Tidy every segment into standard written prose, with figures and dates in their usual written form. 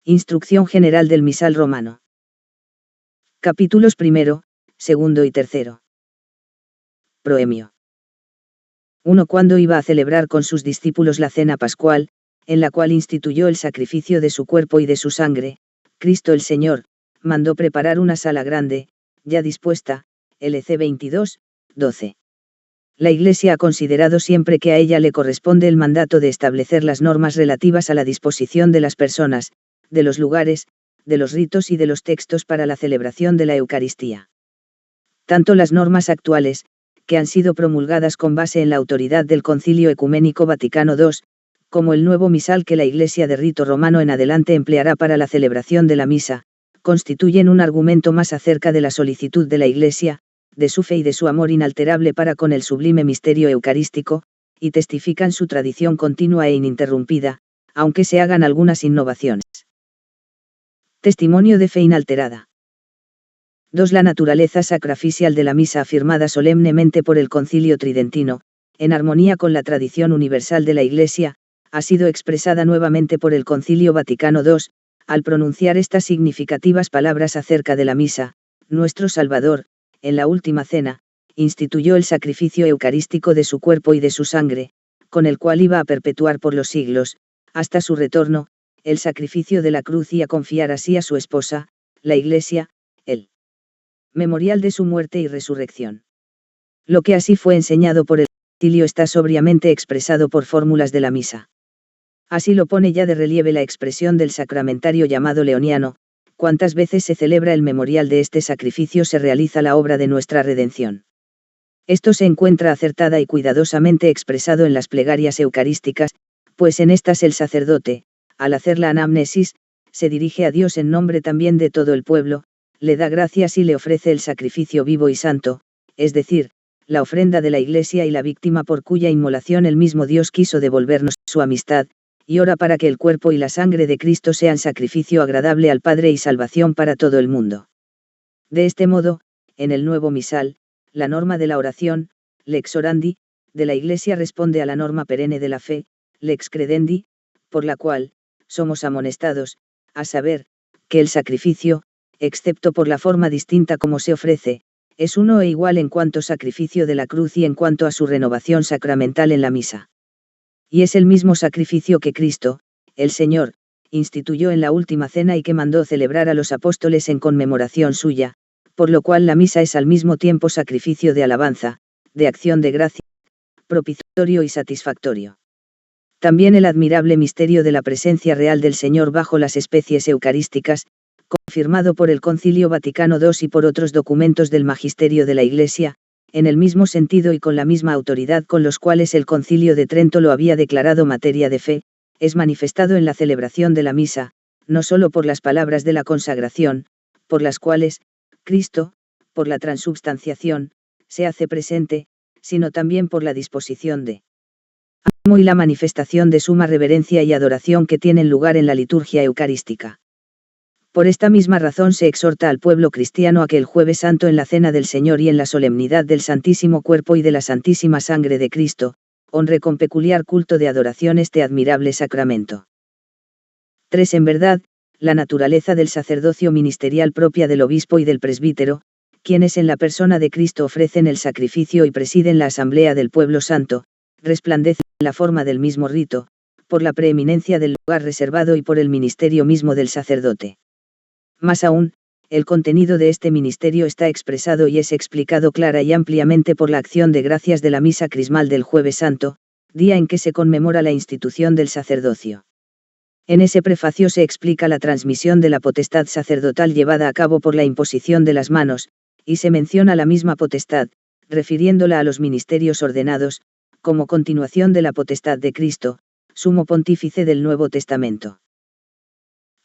Instrucción general del misal romano. Capítulos 1, 2 y 3. Proemio. 1. Cuando iba a celebrar con sus discípulos la cena pascual, en la cual instituyó el sacrificio de su cuerpo y de su sangre, Cristo el Señor, mandó preparar una sala grande, ya dispuesta, LC 22, 12. La Iglesia ha considerado siempre que a ella le corresponde el mandato de establecer las normas relativas a la disposición de las personas, de los lugares, de los ritos y de los textos para la celebración de la Eucaristía. Tanto las normas actuales, que han sido promulgadas con base en la autoridad del Concilio Ecuménico Vaticano II, como el nuevo misal que la Iglesia de rito romano en adelante empleará para la celebración de la misa, constituyen un argumento más acerca de la solicitud de la Iglesia, de su fe y de su amor inalterable para con el sublime misterio eucarístico, y testifican su tradición continua e ininterrumpida, aunque se hagan algunas innovaciones. Testimonio de fe inalterada. 2. La naturaleza sacrificial de la misa afirmada solemnemente por el Concilio Tridentino, en armonía con la tradición universal de la Iglesia, ha sido expresada nuevamente por el Concilio Vaticano II, al pronunciar estas significativas palabras acerca de la misa. Nuestro Salvador, en la última cena, instituyó el sacrificio eucarístico de su cuerpo y de su sangre, con el cual iba a perpetuar por los siglos, hasta su retorno, el sacrificio de la cruz y a confiar así a su esposa, la Iglesia, el memorial de su muerte y resurrección. Lo que así fue enseñado por el concilio está sobriamente expresado por fórmulas de la misa. Así lo pone ya de relieve la expresión del sacramentario llamado leoniano: cuantas veces se celebra el memorial de este sacrificio se realiza la obra de nuestra redención. Esto se encuentra acertada y cuidadosamente expresado en las plegarias eucarísticas, pues en estas el sacerdote, al hacer la anamnesis, se dirige a Dios en nombre también de todo el pueblo, le da gracias y le ofrece el sacrificio vivo y santo, es decir, la ofrenda de la Iglesia y la víctima por cuya inmolación el mismo Dios quiso devolvernos su amistad, y ora para que el cuerpo y la sangre de Cristo sean sacrificio agradable al Padre y salvación para todo el mundo. De este modo, en el nuevo misal, la norma de la oración, lex orandi, de la Iglesia responde a la norma perenne de la fe, lex credendi, por la cual somos amonestados, a saber, que el sacrificio, excepto por la forma distinta como se ofrece, es uno e igual en cuanto sacrificio de la cruz y en cuanto a su renovación sacramental en la misa. Y es el mismo sacrificio que Cristo, el Señor, instituyó en la última cena y que mandó celebrar a los apóstoles en conmemoración suya, por lo cual la misa es al mismo tiempo sacrificio de alabanza, de acción de gracia, propiciatorio y satisfactorio. También el admirable misterio de la presencia real del Señor bajo las especies eucarísticas, confirmado por el Concilio Vaticano II y por otros documentos del Magisterio de la Iglesia, en el mismo sentido y con la misma autoridad con los cuales el Concilio de Trento lo había declarado materia de fe, es manifestado en la celebración de la misa, no sólo por las palabras de la consagración, por las cuales, Cristo, por la transubstanciación, se hace presente, sino también por la disposición de ánimo y la manifestación de suma reverencia y adoración que tienen lugar en la liturgia eucarística. Por esta misma razón se exhorta al pueblo cristiano a que el Jueves Santo en la Cena del Señor y en la solemnidad del Santísimo Cuerpo y de la Santísima Sangre de Cristo, honre con peculiar culto de adoración este admirable sacramento. 3. En verdad, la naturaleza del sacerdocio ministerial propia del obispo y del presbítero, quienes en la persona de Cristo ofrecen el sacrificio y presiden la asamblea del pueblo santo, resplandece en la forma del mismo rito, por la preeminencia del lugar reservado y por el ministerio mismo del sacerdote. Más aún, el contenido de este ministerio está expresado y es explicado clara y ampliamente por la acción de gracias de la misa crismal del Jueves Santo, día en que se conmemora la institución del sacerdocio. En ese prefacio se explica la transmisión de la potestad sacerdotal llevada a cabo por la imposición de las manos, y se menciona la misma potestad, refiriéndola a los ministerios ordenados, como continuación de la potestad de Cristo, sumo pontífice del Nuevo Testamento.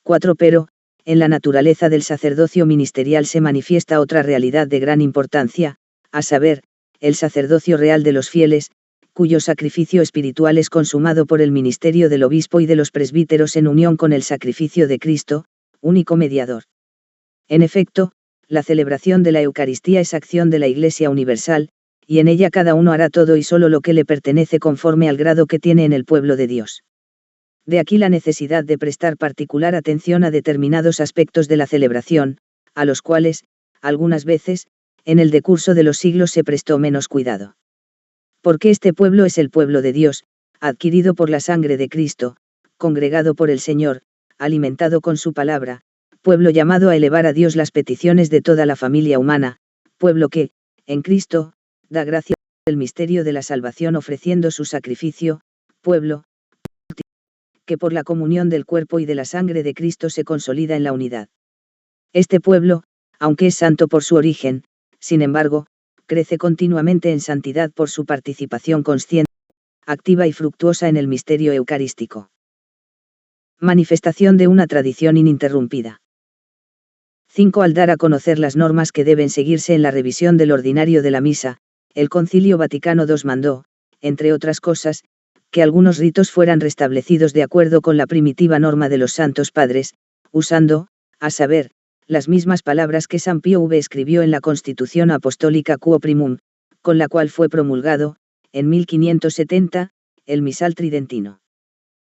4. Pero, en la naturaleza del sacerdocio ministerial se manifiesta otra realidad de gran importancia, a saber, el sacerdocio real de los fieles, cuyo sacrificio espiritual es consumado por el ministerio del obispo y de los presbíteros en unión con el sacrificio de Cristo, único mediador. En efecto, la celebración de la Eucaristía es acción de la Iglesia universal, y en ella cada uno hará todo y solo lo que le pertenece conforme al grado que tiene en el pueblo de Dios. De aquí la necesidad de prestar particular atención a determinados aspectos de la celebración, a los cuales, algunas veces, en el decurso de los siglos se prestó menos cuidado. Porque este pueblo es el pueblo de Dios, adquirido por la sangre de Cristo, congregado por el Señor, alimentado con su palabra, pueblo llamado a elevar a Dios las peticiones de toda la familia humana, pueblo que, en Cristo, da gracia del misterio de la salvación ofreciendo su sacrificio, pueblo que por la comunión del cuerpo y de la sangre de Cristo se consolida en la unidad. Este pueblo, aunque es santo por su origen, sin embargo, crece continuamente en santidad por su participación consciente, activa y fructuosa en el misterio eucarístico. Manifestación de una tradición ininterrumpida. 5. Al dar a conocer las normas que deben seguirse en la revisión del ordinario de la misa, el Concilio Vaticano II mandó, entre otras cosas, que algunos ritos fueran restablecidos de acuerdo con la primitiva norma de los Santos Padres, usando, a saber, las mismas palabras que San Pío V escribió en la Constitución Apostólica Quo Primum, con la cual fue promulgado, en 1570, el misal tridentino.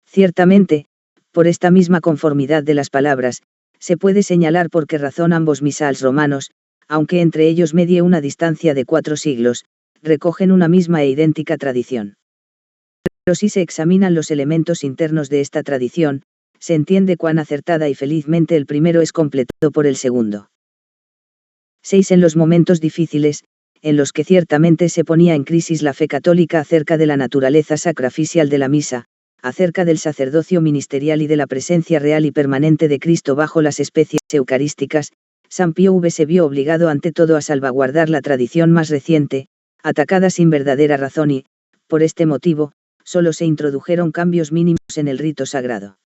Ciertamente, por esta misma conformidad de las palabras, se puede señalar por qué razón ambos misales romanos, aunque entre ellos medie una distancia de 4 siglos, recogen una misma e idéntica tradición. Pero si se examinan los elementos internos de esta tradición, se entiende cuán acertada y felizmente el primero es completado por el segundo. 6. En los momentos difíciles, en los que ciertamente se ponía en crisis la fe católica acerca de la naturaleza sacrificial de la misa, acerca del sacerdocio ministerial y de la presencia real y permanente de Cristo bajo las especies eucarísticas, San Pío V se vio obligado ante todo a salvaguardar la tradición más reciente, atacada sin verdadera razón y, por este motivo, solo se introdujeron cambios mínimos en el rito sagrado.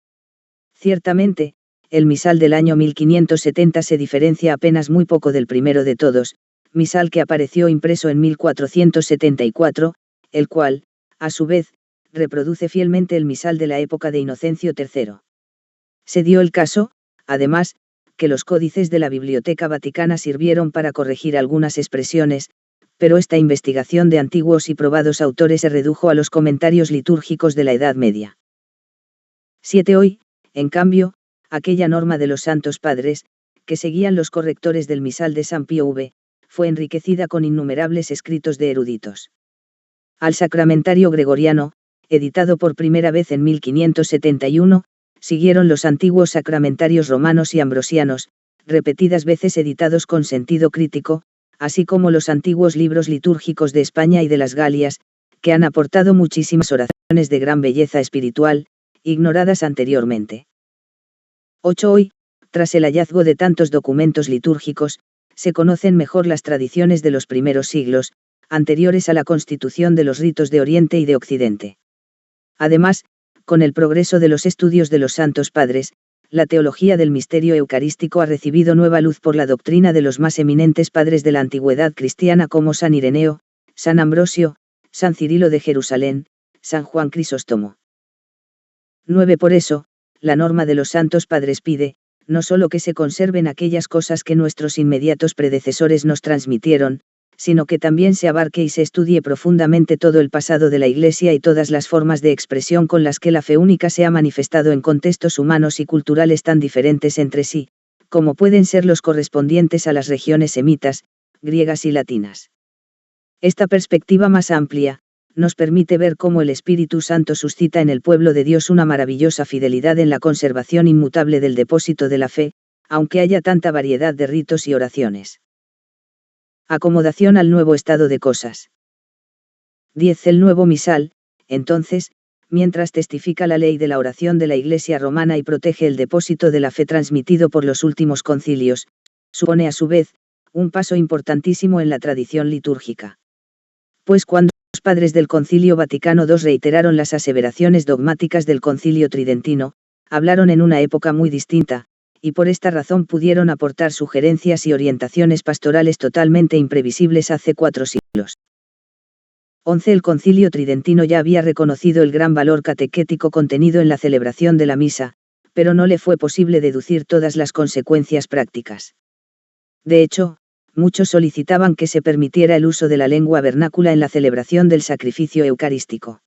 Ciertamente, el misal del año 1570 se diferencia apenas muy poco del primero de todos, misal que apareció impreso en 1474, el cual, a su vez, reproduce fielmente el misal de la época de Inocencio III. Se dio el caso, además, que los códices de la Biblioteca Vaticana sirvieron para corregir algunas expresiones, pero esta investigación de antiguos y probados autores se redujo a los comentarios litúrgicos de la Edad Media. 7. Hoy, en cambio, aquella norma de los Santos Padres, que seguían los correctores del misal de San Pío V, fue enriquecida con innumerables escritos de eruditos. Al Sacramentario Gregoriano, editado por primera vez en 1571, siguieron los antiguos sacramentarios romanos y ambrosianos, repetidas veces editados con sentido crítico, así como los antiguos libros litúrgicos de España y de las Galias, que han aportado muchísimas oraciones de gran belleza espiritual, ignoradas anteriormente. 8. Hoy, tras el hallazgo de tantos documentos litúrgicos, se conocen mejor las tradiciones de los primeros siglos, anteriores a la constitución de los ritos de Oriente y de Occidente. Además, con el progreso de los estudios de los Santos Padres, la teología del misterio eucarístico ha recibido nueva luz por la doctrina de los más eminentes padres de la antigüedad cristiana como San Ireneo, San Ambrosio, San Cirilo de Jerusalén, San Juan Crisóstomo. 9. Por eso, la norma de los Santos Padres pide, no solo que se conserven aquellas cosas que nuestros inmediatos predecesores nos transmitieron, sino que también se abarque y se estudie profundamente todo el pasado de la Iglesia y todas las formas de expresión con las que la fe única se ha manifestado en contextos humanos y culturales tan diferentes entre sí, como pueden ser los correspondientes a las regiones semitas, griegas y latinas. Esta perspectiva más amplia, nos permite ver cómo el Espíritu Santo suscita en el pueblo de Dios una maravillosa fidelidad en la conservación inmutable del depósito de la fe, aunque haya tanta variedad de ritos y oraciones. Acomodación al nuevo estado de cosas. 10. El nuevo misal, entonces, mientras testifica la ley de la oración de la Iglesia romana y protege el depósito de la fe transmitido por los últimos concilios, supone a su vez, un paso importantísimo en la tradición litúrgica. Pues cuando los padres del Concilio Vaticano II reiteraron las aseveraciones dogmáticas del Concilio Tridentino, hablaron en una época muy distinta, y por esta razón pudieron aportar sugerencias y orientaciones pastorales totalmente imprevisibles hace 4 siglos. 11. El Concilio Tridentino ya había reconocido el gran valor catequético contenido en la celebración de la misa, pero no le fue posible deducir todas las consecuencias prácticas. De hecho, muchos solicitaban que se permitiera el uso de la lengua vernácula en la celebración del sacrificio eucarístico.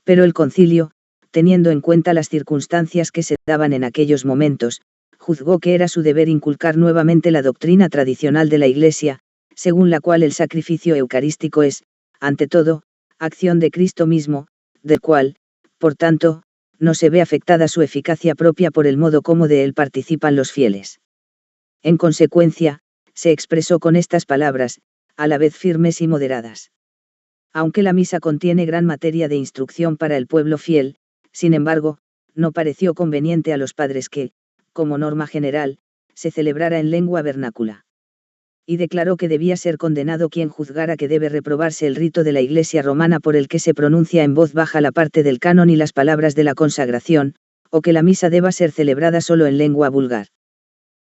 Pero el concilio, teniendo en cuenta las circunstancias que se daban en aquellos momentos, juzgó que era su deber inculcar nuevamente la doctrina tradicional de la Iglesia, según la cual el sacrificio eucarístico es, ante todo, acción de Cristo mismo, del cual, por tanto, no se ve afectada su eficacia propia por el modo como de él participan los fieles. En consecuencia, se expresó con estas palabras, a la vez firmes y moderadas. Aunque la misa contiene gran materia de instrucción para el pueblo fiel, sin embargo, no pareció conveniente a los padres que, como norma general, se celebrara en lengua vernácula. Y declaró que debía ser condenado quien juzgara que debe reprobarse el rito de la Iglesia romana por el que se pronuncia en voz baja la parte del canon y las palabras de la consagración, o que la misa deba ser celebrada solo en lengua vulgar.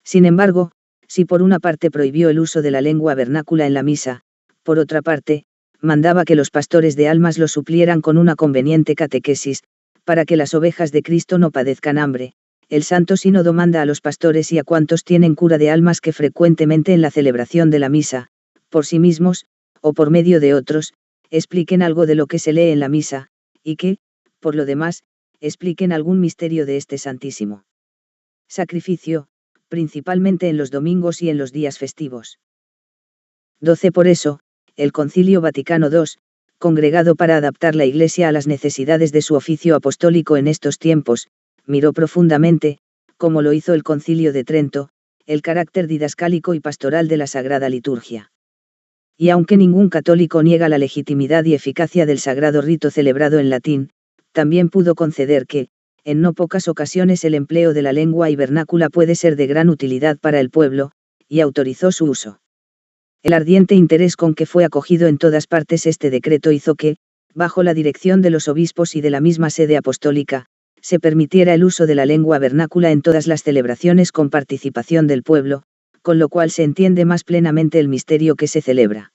Sin embargo, si por una parte prohibió el uso de la lengua vernácula en la misa, por otra parte, mandaba que los pastores de almas lo suplieran con una conveniente catequesis, para que las ovejas de Cristo no padezcan hambre. El Santo Sínodo manda a los pastores y a cuantos tienen cura de almas que frecuentemente en la celebración de la misa, por sí mismos, o por medio de otros, expliquen algo de lo que se lee en la misa, y que, por lo demás, expliquen algún misterio de este santísimo sacrificio, principalmente en los domingos y en los días festivos. 12. Por eso, el Concilio Vaticano II, congregado para adaptar la Iglesia a las necesidades de su oficio apostólico en estos tiempos, miró profundamente, como lo hizo el Concilio de Trento, el carácter didascálico y pastoral de la Sagrada Liturgia. Y aunque ningún católico niega la legitimidad y eficacia del sagrado rito celebrado en latín, también pudo conceder que, en no pocas ocasiones el empleo de la lengua y vernácula puede ser de gran utilidad para el pueblo, y autorizó su uso. El ardiente interés con que fue acogido en todas partes este decreto hizo que, bajo la dirección de los obispos y de la misma sede apostólica, se permitiera el uso de la lengua vernácula en todas las celebraciones con participación del pueblo, con lo cual se entiende más plenamente el misterio que se celebra.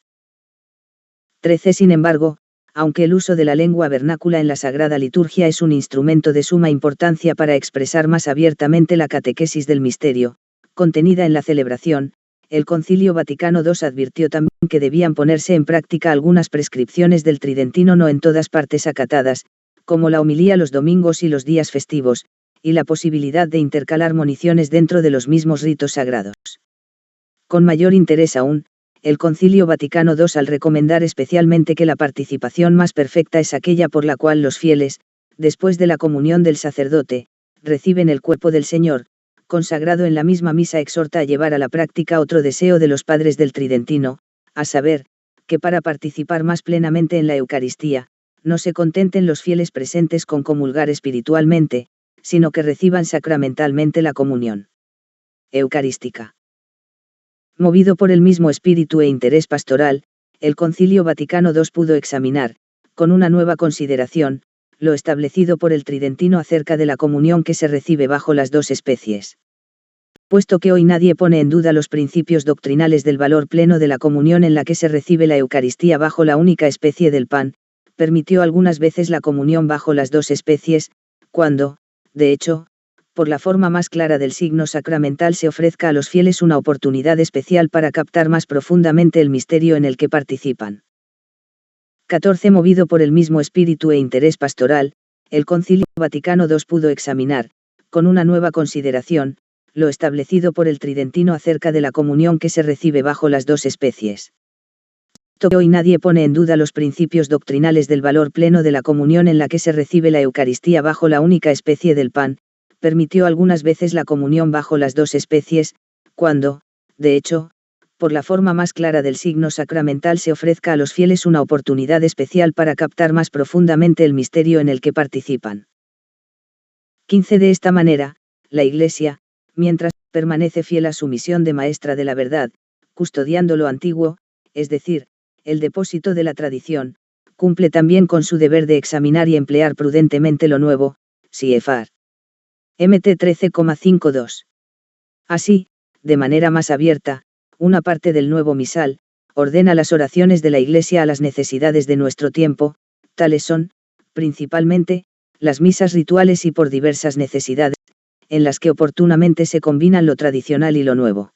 13. Sin embargo, aunque el uso de la lengua vernácula en la Sagrada Liturgia es un instrumento de suma importancia para expresar más abiertamente la catequesis del misterio, contenida en la celebración, el Concilio Vaticano II advirtió también que debían ponerse en práctica algunas prescripciones del Tridentino no en todas partes acatadas, como la homilía los domingos y los días festivos, y la posibilidad de intercalar moniciones dentro de los mismos ritos sagrados. Con mayor interés aún, el Concilio Vaticano II al recomendar especialmente que la participación más perfecta es aquella por la cual los fieles, después de la comunión del sacerdote, reciben el cuerpo del Señor, consagrado en la misma misa exhorta a llevar a la práctica otro deseo de los padres del Tridentino, a saber, que para participar más plenamente en la Eucaristía, no se contenten los fieles presentes con comulgar espiritualmente, sino que reciban sacramentalmente la comunión eucarística. Movido por el mismo espíritu e interés pastoral, el Concilio Vaticano II pudo examinar, con una nueva consideración, lo establecido por el Tridentino acerca de la comunión que se recibe bajo las dos especies. Puesto que hoy nadie pone en duda los principios doctrinales del valor pleno de la comunión en la que se recibe la Eucaristía bajo la única especie del pan, permitió algunas veces la comunión bajo las dos especies, cuando, de hecho, por la forma más clara del signo sacramental se ofrezca a los fieles una oportunidad especial para captar más profundamente el misterio en el que participan. 14. Movido por el mismo espíritu e interés pastoral, el Concilio Vaticano II pudo examinar, con una nueva consideración, lo establecido por el Tridentino acerca de la comunión que se recibe bajo las dos especies. Hoy nadie pone en duda los principios doctrinales del valor pleno de la comunión en la que se recibe la Eucaristía bajo la única especie del pan, permitió algunas veces la comunión bajo las dos especies, cuando, de hecho, por la forma más clara del signo sacramental se ofrezca a los fieles una oportunidad especial para captar más profundamente el misterio en el que participan. 15. De esta manera, la Iglesia, mientras permanece fiel a su misión de maestra de la verdad, custodiando lo antiguo, es decir, el depósito de la tradición, cumple también con su deber de examinar y emplear prudentemente lo nuevo, CFR. MT 13,52. Así, de manera más abierta, una parte del nuevo misal, ordena las oraciones de la Iglesia a las necesidades de nuestro tiempo, tales son, principalmente, las misas rituales y por diversas necesidades, en las que oportunamente se combinan lo tradicional y lo nuevo.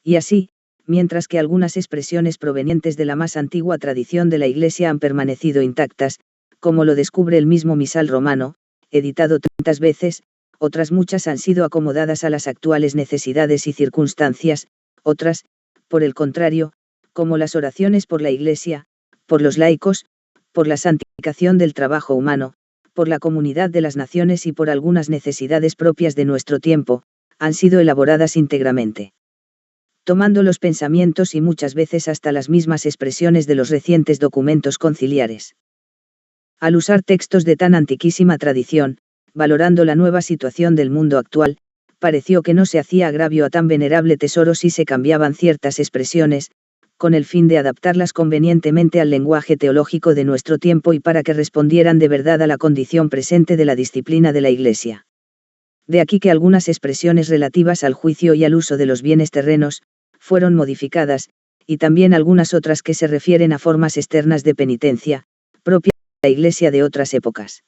Y así, mientras que algunas expresiones provenientes de la más antigua tradición de la Iglesia han permanecido intactas, como lo descubre el mismo misal romano, editado tantas veces, otras muchas han sido acomodadas a las actuales necesidades y circunstancias, otras, por el contrario, como las oraciones por la Iglesia, por los laicos, por la santificación del trabajo humano, por la comunidad de las naciones y por algunas necesidades propias de nuestro tiempo, han sido elaboradas íntegramente. Tomando los pensamientos y muchas veces hasta las mismas expresiones de los recientes documentos conciliares. Al usar textos de tan antiquísima tradición, valorando la nueva situación del mundo actual, pareció que no se hacía agravio a tan venerable tesoro si se cambiaban ciertas expresiones, con el fin de adaptarlas convenientemente al lenguaje teológico de nuestro tiempo y para que respondieran de verdad a la condición presente de la disciplina de la Iglesia. De aquí que algunas expresiones relativas al juicio y al uso de los bienes terrenos, fueron modificadas, y también algunas otras que se refieren a formas externas de penitencia, propias de la Iglesia de otras épocas.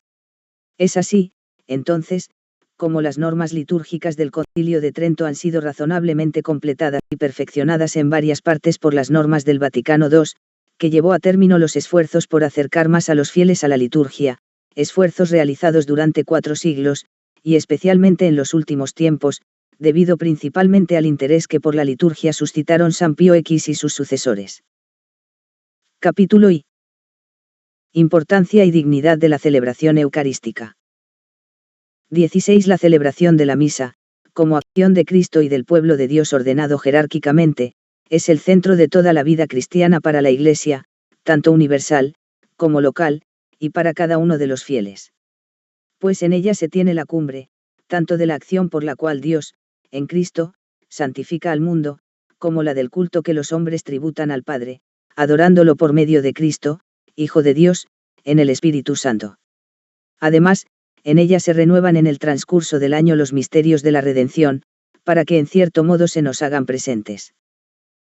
Es así, entonces, como las normas litúrgicas del Concilio de Trento han sido razonablemente completadas y perfeccionadas en varias partes por las normas del Vaticano II, que llevó a término los esfuerzos por acercar más a los fieles a la liturgia, esfuerzos realizados durante 4 siglos, y especialmente en los últimos tiempos, debido principalmente al interés que por la liturgia suscitaron San Pío X y sus sucesores. Capítulo I. Importancia y dignidad de la celebración eucarística. 16. La celebración de la misa, como acción de Cristo y del pueblo de Dios ordenado jerárquicamente, es el centro de toda la vida cristiana para la Iglesia, tanto universal, como local, y para cada uno de los fieles. Pues en ella se tiene la cumbre, tanto de la acción por la cual Dios, en Cristo, santifica al mundo, como la del culto que los hombres tributan al Padre, adorándolo por medio de Cristo, Hijo de Dios, en el Espíritu Santo. Además, en ella se renuevan en el transcurso del año los misterios de la redención, para que en cierto modo se nos hagan presentes.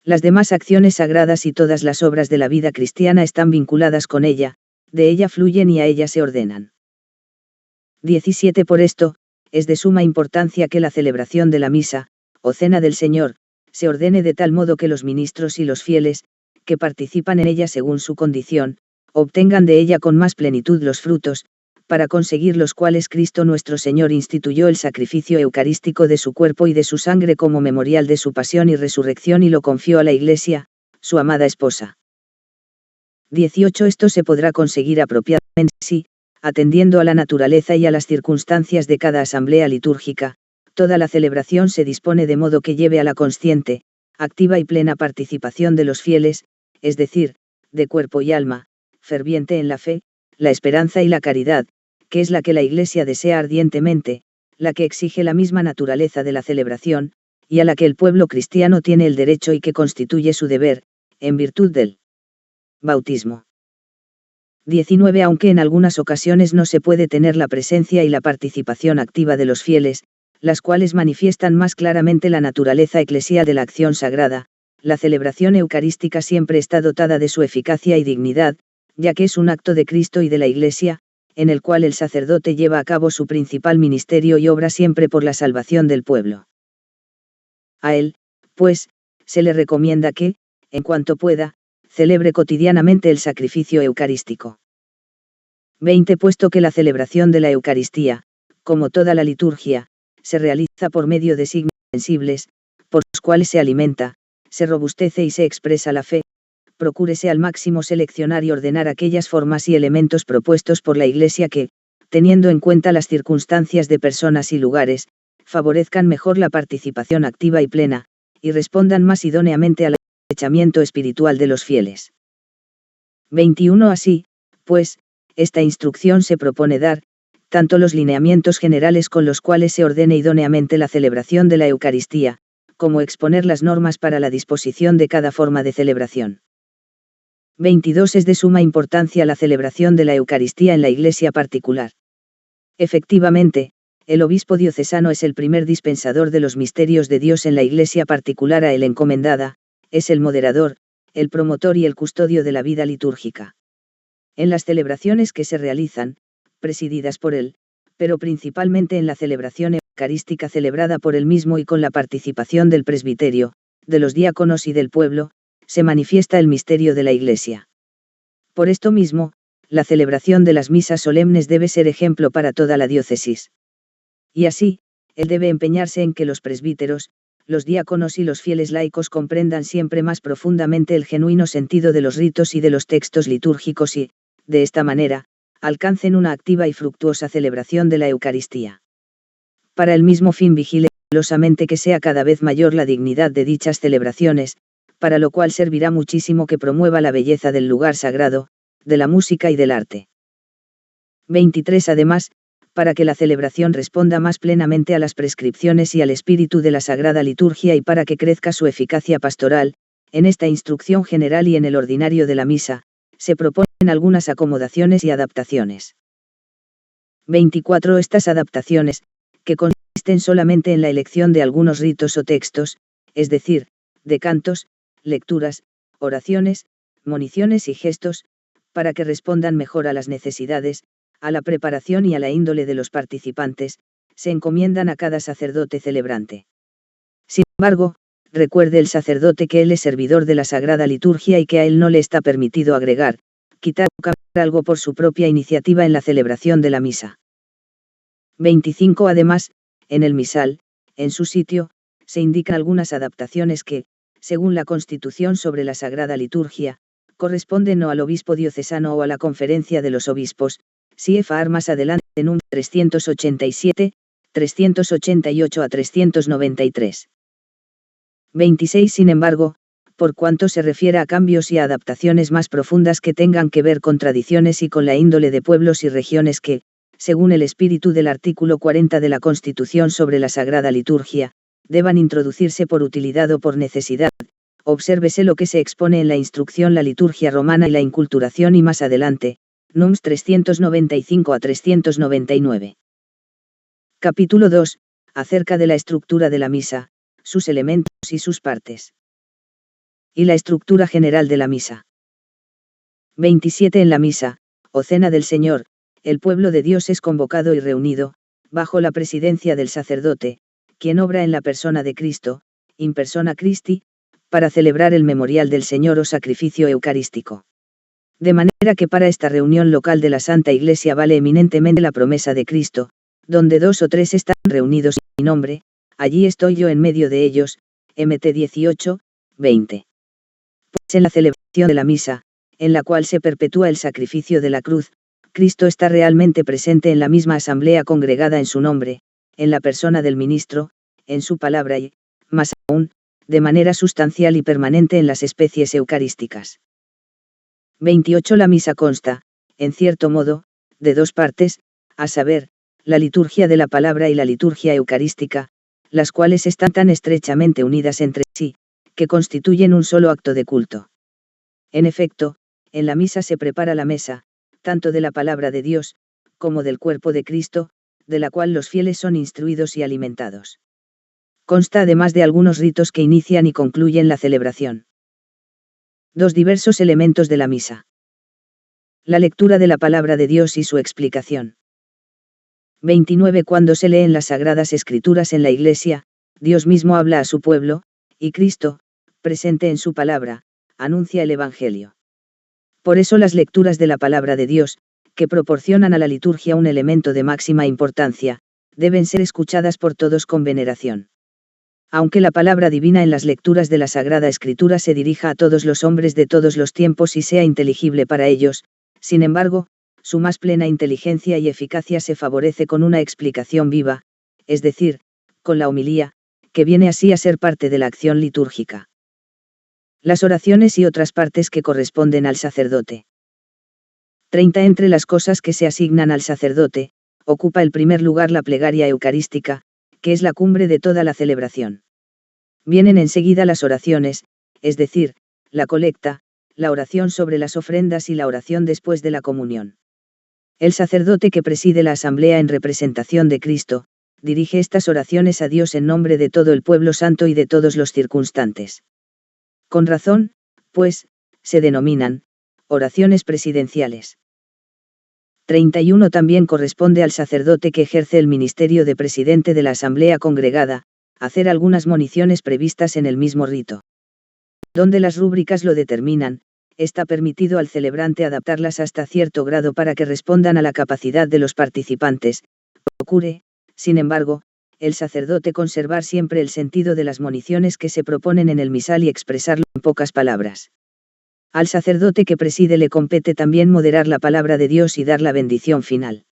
Las demás acciones sagradas y todas las obras de la vida cristiana están vinculadas con ella, de ella fluyen y a ella se ordenan. 17. Por esto, es de suma importancia que la celebración de la misa, o cena del Señor, se ordene de tal modo que los ministros y los fieles, que participan en ella según su condición, obtengan de ella con más plenitud los frutos, para conseguir los cuales Cristo nuestro Señor instituyó el sacrificio eucarístico de su cuerpo y de su sangre como memorial de su pasión y resurrección y lo confió a la Iglesia, su amada esposa. 18. Esto se podrá conseguir apropiadamente si, atendiendo a la naturaleza y a las circunstancias de cada asamblea litúrgica, toda la celebración se dispone de modo que lleve a la consciente, activa y plena participación de los fieles, es decir, de cuerpo y alma, ferviente en la fe, la esperanza y la caridad, que es la que la Iglesia desea ardientemente, la que exige la misma naturaleza de la celebración, y a la que el pueblo cristiano tiene el derecho y que constituye su deber, en virtud del bautismo. 19. Aunque en algunas ocasiones no se puede tener la presencia y la participación activa de los fieles, las cuales manifiestan más claramente la naturaleza eclesial de la acción sagrada, la celebración eucarística siempre está dotada de su eficacia y dignidad, ya que es un acto de Cristo y de la Iglesia, en el cual el sacerdote lleva a cabo su principal ministerio y obra siempre por la salvación del pueblo. A él, pues, se le recomienda que, en cuanto pueda, celebre cotidianamente el sacrificio eucarístico. 20. Puesto que la celebración de la Eucaristía, como toda la liturgia, se realiza por medio de signos sensibles, por los cuales se alimenta, se robustece y se expresa la fe, procúrese al máximo seleccionar y ordenar aquellas formas y elementos propuestos por la Iglesia que, teniendo en cuenta las circunstancias de personas y lugares, favorezcan mejor la participación activa y plena, y respondan más idóneamente al aprovechamiento espiritual de los fieles. 21. Así, pues, esta instrucción se propone dar, tanto los lineamientos generales con los cuales se ordene idóneamente la celebración de la Eucaristía, como exponer las normas para la disposición de cada forma de celebración. 22. Es de suma importancia la celebración de la Eucaristía en la Iglesia particular. Efectivamente, el obispo diocesano es el primer dispensador de los misterios de Dios en la Iglesia particular a él encomendada, es el moderador, el promotor y el custodio de la vida litúrgica. En las celebraciones que se realizan, presididas por él, pero principalmente en la celebración eucarística celebrada por él mismo y con la participación del presbiterio, de los diáconos y del pueblo, se manifiesta el misterio de la Iglesia. Por esto mismo, la celebración de las misas solemnes debe ser ejemplo para toda la diócesis. Y así, él debe empeñarse en que los presbíteros, los diáconos y los fieles laicos comprendan siempre más profundamente el genuino sentido de los ritos y de los textos litúrgicos y, de esta manera, alcancen una activa y fructuosa celebración de la Eucaristía. Para el mismo fin vigile celosamente que sea cada vez mayor la dignidad de dichas celebraciones, para lo cual servirá muchísimo que promueva la belleza del lugar sagrado, de la música y del arte. 23. Además, para que la celebración responda más plenamente a las prescripciones y al espíritu de la Sagrada Liturgia y para que crezca su eficacia pastoral, en esta instrucción general y en el ordinario de la misa, se proponen algunas acomodaciones y adaptaciones. 24. Estas adaptaciones, que consisten solamente en la elección de algunos ritos o textos, es decir, de cantos, lecturas, oraciones, moniciones y gestos, para que respondan mejor a las necesidades, a la preparación y a la índole de los participantes, se encomiendan a cada sacerdote celebrante. Sin embargo, recuerde el sacerdote que él es servidor de la Sagrada Liturgia y que a él no le está permitido agregar, quitar o cambiar algo por su propia iniciativa en la celebración de la misa. 25. Además, en el misal, en su sitio, se indican algunas adaptaciones que, según la Constitución sobre la Sagrada Liturgia, corresponden o al obispo diocesano o a la Conferencia de los Obispos, CFR más adelante en 387, 388 a 393. 26. Sin embargo, por cuanto se refiere a cambios y a adaptaciones más profundas que tengan que ver con tradiciones y con la índole de pueblos y regiones que, según el espíritu del artículo 40 de la Constitución sobre la Sagrada Liturgia, deban introducirse por utilidad o por necesidad, obsérvese lo que se expone en la instrucción La Liturgia Romana y la Inculturación y más adelante, NUMS 395 a 399. Capítulo 2, acerca de la estructura de la misa, sus elementos y sus partes. Y la estructura general de la misa. 27. En la misa, o cena del Señor, el pueblo de Dios es convocado y reunido, bajo la presidencia del sacerdote, quien obra en la persona de Cristo, in persona Christi, para celebrar el memorial del Señor o sacrificio eucarístico. De manera que para esta reunión local de la Santa Iglesia vale eminentemente la promesa de Cristo, donde 2 o 3 están reunidos en mi nombre, allí estoy yo en medio de ellos, Mt 18, 20. Pues en la celebración de la misa, en la cual se perpetúa el sacrificio de la cruz, Cristo está realmente presente en la misma asamblea congregada en su nombre, en la persona del ministro, en su palabra y, más aún, de manera sustancial y permanente en las especies eucarísticas. 28. La misa consta, en cierto modo, de 2 partes, a saber, la liturgia de la palabra y la liturgia eucarística, las cuales están tan estrechamente unidas entre sí, que constituyen un solo acto de culto. En efecto, en la misa se prepara la mesa, tanto de la palabra de Dios, como del cuerpo de Cristo, de la cual los fieles son instruidos y alimentados. Consta además de algunos ritos que inician y concluyen la celebración. 2 diversos elementos de la misa. La lectura de la palabra de Dios y su explicación. 29. Cuando se leen las Sagradas Escrituras en la Iglesia, Dios mismo habla a su pueblo, y Cristo, presente en su palabra, anuncia el Evangelio. Por eso las lecturas de la palabra de Dios, que proporcionan a la liturgia un elemento de máxima importancia, deben ser escuchadas por todos con veneración. Aunque la palabra divina en las lecturas de la Sagrada Escritura se dirija a todos los hombres de todos los tiempos y sea inteligible para ellos, sin embargo, su más plena inteligencia y eficacia se favorece con una explicación viva, es decir, con la homilía, que viene así a ser parte de la acción litúrgica. Las oraciones y otras partes que corresponden al sacerdote. 30. Entre las cosas que se asignan al sacerdote, ocupa el primer lugar la plegaria eucarística, que es la cumbre de toda la celebración. Vienen enseguida las oraciones, es decir, la colecta, la oración sobre las ofrendas y la oración después de la comunión. El sacerdote que preside la asamblea en representación de Cristo, dirige estas oraciones a Dios en nombre de todo el pueblo santo y de todos los circunstantes. Con razón, pues, se denominan oraciones presidenciales. 31. También corresponde al sacerdote que ejerce el ministerio de presidente de la asamblea congregada, hacer algunas moniciones previstas en el mismo rito. Donde las rúbricas lo determinan, está permitido al celebrante adaptarlas hasta cierto grado para que respondan a la capacidad de los participantes. Procure, sin embargo, el sacerdote conservar siempre el sentido de las moniciones que se proponen en el misal y expresarlo en pocas palabras. Al sacerdote que preside le compete también moderar la palabra de Dios y dar la bendición final.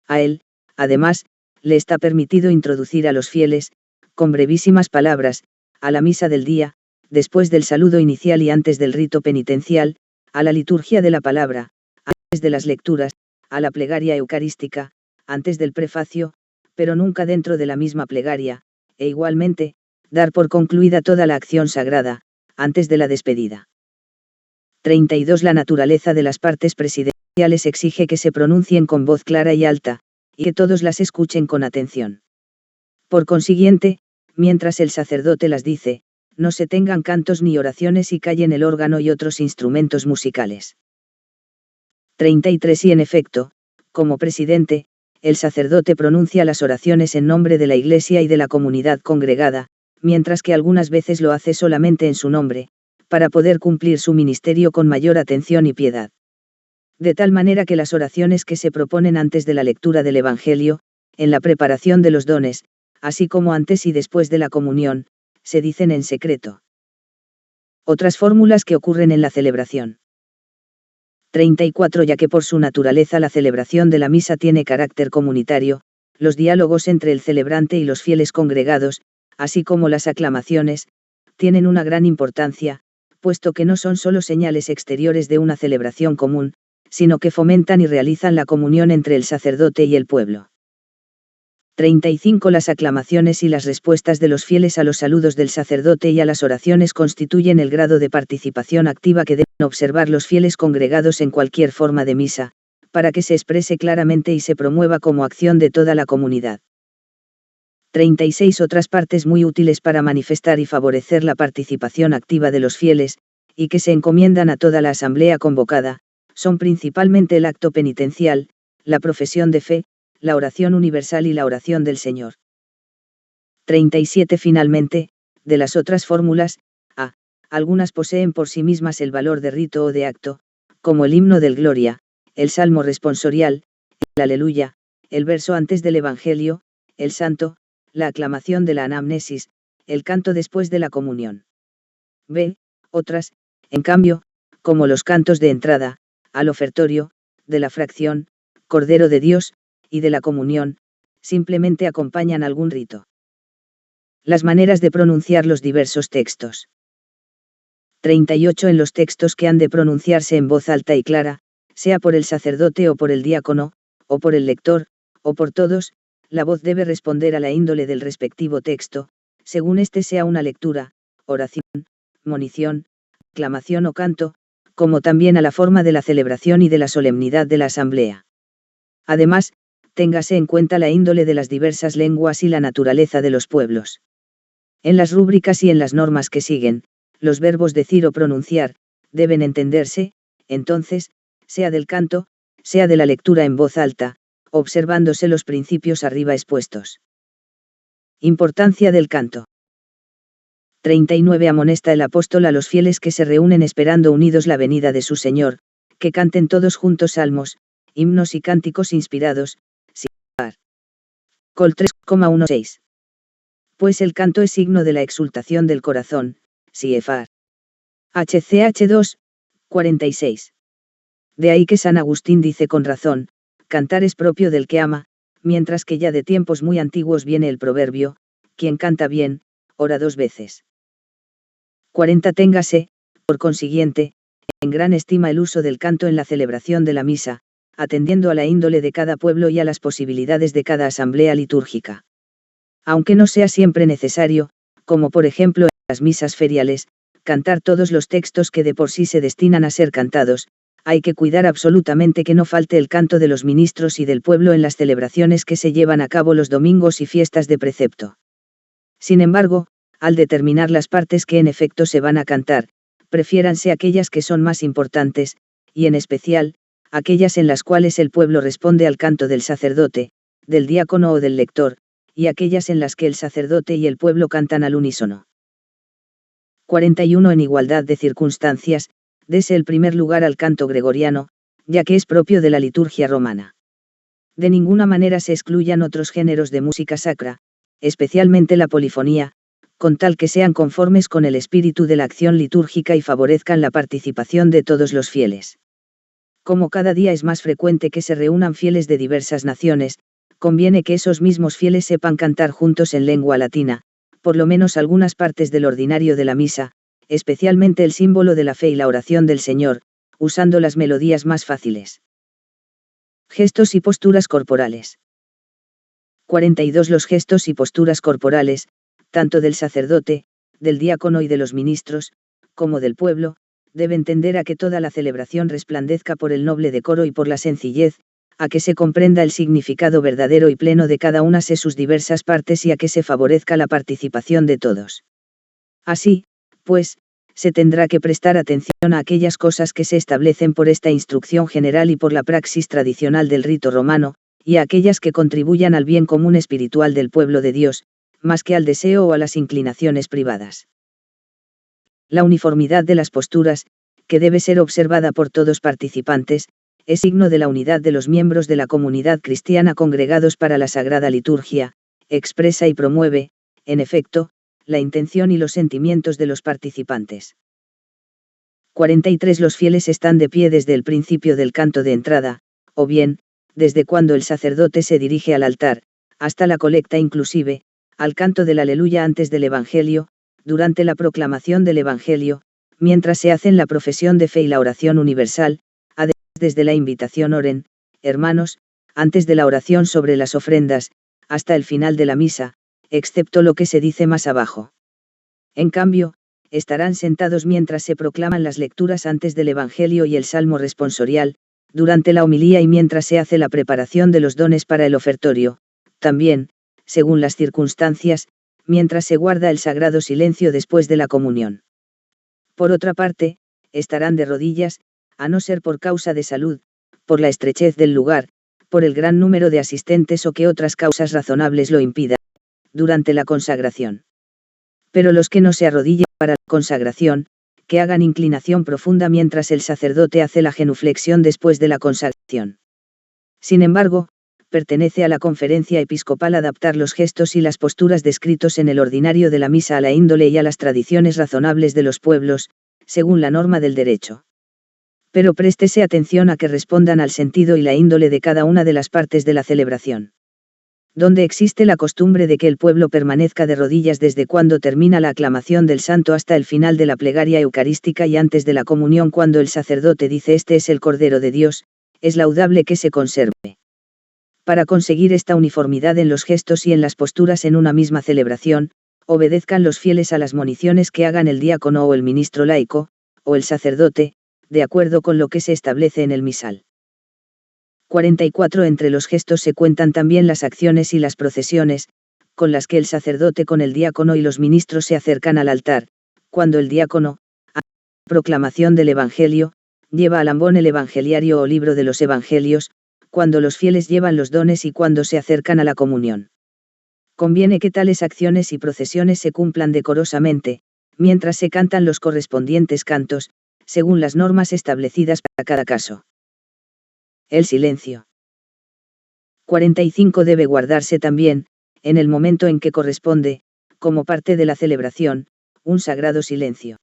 A él, además, le está permitido introducir a los fieles, con brevísimas palabras, a la misa del día, después del saludo inicial y antes del rito penitencial, a la liturgia de la palabra, antes de las lecturas, a la plegaria eucarística, antes del prefacio, pero nunca dentro de la misma plegaria, e igualmente, dar por concluida toda la acción sagrada, antes de la despedida. 32. La naturaleza de las partes presidenciales exige que se pronuncien con voz clara y alta, y que todos las escuchen con atención. Por consiguiente, mientras el sacerdote las dice, no se tengan cantos ni oraciones y callen el órgano y otros instrumentos musicales. 33. Y en efecto, como presidente, el sacerdote pronuncia las oraciones en nombre de la Iglesia y de la comunidad congregada, mientras que algunas veces lo hace solamente en su nombre, para poder cumplir su ministerio con mayor atención y piedad. De tal manera que las oraciones que se proponen antes de la lectura del Evangelio, en la preparación de los dones, así como antes y después de la comunión, se dicen en secreto. Otras fórmulas que ocurren en la celebración. 34. Ya que por su naturaleza la celebración de la misa tiene carácter comunitario, los diálogos entre el celebrante y los fieles congregados, así como las aclamaciones, tienen una gran importancia, puesto que no son solo señales exteriores de una celebración común, sino que fomentan y realizan la comunión entre el sacerdote y el pueblo. 35. Las aclamaciones y las respuestas de los fieles a los saludos del sacerdote y a las oraciones constituyen el grado de participación activa que deben observar los fieles congregados en cualquier forma de misa, para que se exprese claramente y se promueva como acción de toda la comunidad. 36. Otras partes muy útiles para manifestar y favorecer la participación activa de los fieles, y que se encomiendan a toda la asamblea convocada, son principalmente el acto penitencial, la profesión de fe, la oración universal y la oración del Señor. 37. Finalmente, de las otras fórmulas, algunas poseen por sí mismas el valor de rito o de acto, como el himno del Gloria, el salmo responsorial, el Aleluya, el verso antes del Evangelio, el Santo, la aclamación de la anamnesis, el canto después de la comunión. B. Otras, en cambio, como los cantos de entrada, al ofertorio, de la fracción, Cordero de Dios, y de la comunión, simplemente acompañan algún rito. Las maneras de pronunciar los diversos textos. 38. En los textos que han de pronunciarse en voz alta y clara, sea por el sacerdote o por el diácono, o por el lector, o por todos, la voz debe responder a la índole del respectivo texto, según éste sea una lectura, oración, monición, aclamación o canto, como también a la forma de la celebración y de la solemnidad de la asamblea. Además, téngase en cuenta la índole de las diversas lenguas y la naturaleza de los pueblos. En las rúbricas y en las normas que siguen, los verbos decir o pronunciar, deben entenderse, entonces, sea del canto, sea de la lectura en voz alta, observándose los principios arriba expuestos. Importancia del canto. 39. Amonesta el apóstol a los fieles que se reúnen esperando unidos la venida de su Señor, que canten todos juntos salmos, himnos y cánticos inspirados, Col 3,16. Pues el canto es signo de la exultación del corazón, Siefar. HCH 2, 46. De ahí que San Agustín dice con razón, cantar es propio del que ama, mientras que ya de tiempos muy antiguos viene el proverbio, quien canta bien, ora dos veces. 40. Téngase, por consiguiente, en gran estima el uso del canto en la celebración de la misa, atendiendo a la índole de cada pueblo y a las posibilidades de cada asamblea litúrgica. Aunque no sea siempre necesario, como por ejemplo en las misas feriales, cantar todos los textos que de por sí se destinan a ser cantados, hay que cuidar absolutamente que no falte el canto de los ministros y del pueblo en las celebraciones que se llevan a cabo los domingos y fiestas de precepto. Sin embargo, al determinar las partes que en efecto se van a cantar, prefiéranse aquellas que son más importantes, y en especial, aquellas en las cuales el pueblo responde al canto del sacerdote, del diácono o del lector, y aquellas en las que el sacerdote y el pueblo cantan al unísono. 41. En igualdad de circunstancias, Dese el primer lugar al canto gregoriano, ya que es propio de la liturgia romana. De ninguna manera se excluyan otros géneros de música sacra, especialmente la polifonía, con tal que sean conformes con el espíritu de la acción litúrgica y favorezcan la participación de todos los fieles. Como cada día es más frecuente que se reúnan fieles de diversas naciones, conviene que esos mismos fieles sepan cantar juntos en lengua latina, por lo menos algunas partes del ordinario de la misa, especialmente el símbolo de la fe y la oración del Señor, usando las melodías más fáciles. Gestos y posturas corporales. 42. Los gestos y posturas corporales, tanto del sacerdote, del diácono y de los ministros, como del pueblo, deben tender a que toda la celebración resplandezca por el noble decoro y por la sencillez, a que se comprenda el significado verdadero y pleno de cada una de sus diversas partes y a que se favorezca la participación de todos. Así, pues, se tendrá que prestar atención a aquellas cosas que se establecen por esta instrucción general y por la praxis tradicional del rito romano, y a aquellas que contribuyan al bien común espiritual del pueblo de Dios, más que al deseo o a las inclinaciones privadas. La uniformidad de las posturas, que debe ser observada por todos participantes, es signo de la unidad de los miembros de la comunidad cristiana congregados para la sagrada liturgia, expresa y promueve, en efecto, la intención y los sentimientos de los participantes. 43. Los fieles están de pie desde el principio del canto de entrada, o bien, desde cuando el sacerdote se dirige al altar, hasta la colecta inclusive, al canto del Aleluya antes del Evangelio, durante la proclamación del Evangelio, mientras se hacen la profesión de fe y la oración universal, además desde la invitación oren, hermanos, antes de la oración sobre las ofrendas, hasta el final de la misa, excepto lo que se dice más abajo. En cambio, estarán sentados mientras se proclaman las lecturas antes del Evangelio y el Salmo responsorial, durante la homilía y mientras se hace la preparación de los dones para el ofertorio, también, según las circunstancias, mientras se guarda el sagrado silencio después de la comunión. Por otra parte, estarán de rodillas, a no ser por causa de salud, por la estrechez del lugar, por el gran número de asistentes o que otras causas razonables lo impidan, durante la consagración. Pero los que no se arrodillen para la consagración, que hagan inclinación profunda mientras el sacerdote hace la genuflexión después de la consagración. Sin embargo, pertenece a la conferencia episcopal adaptar los gestos y las posturas descritos en el ordinario de la misa a la índole y a las tradiciones razonables de los pueblos, según la norma del derecho. Pero préstese atención a que respondan al sentido y la índole de cada una de las partes de la celebración. Donde existe la costumbre de que el pueblo permanezca de rodillas desde cuando termina la aclamación del santo hasta el final de la plegaria eucarística y antes de la comunión cuando el sacerdote dice este es el Cordero de Dios, es laudable que se conserve. Para conseguir esta uniformidad en los gestos y en las posturas en una misma celebración, obedezcan los fieles a las moniciones que hagan el diácono o el ministro laico, o el sacerdote, de acuerdo con lo que se establece en el misal. 44. Entre los gestos se cuentan también las acciones y las procesiones, con las que el sacerdote con el diácono y los ministros se acercan al altar, cuando el diácono, a proclamación del Evangelio, lleva al ambón el evangeliario o libro de los evangelios, cuando los fieles llevan los dones y cuando se acercan a la comunión. Conviene que tales acciones y procesiones se cumplan decorosamente, mientras se cantan los correspondientes cantos, según las normas establecidas para cada caso. El silencio. 45. Debe guardarse también, en el momento en que corresponde, como parte de la celebración, un sagrado silencio.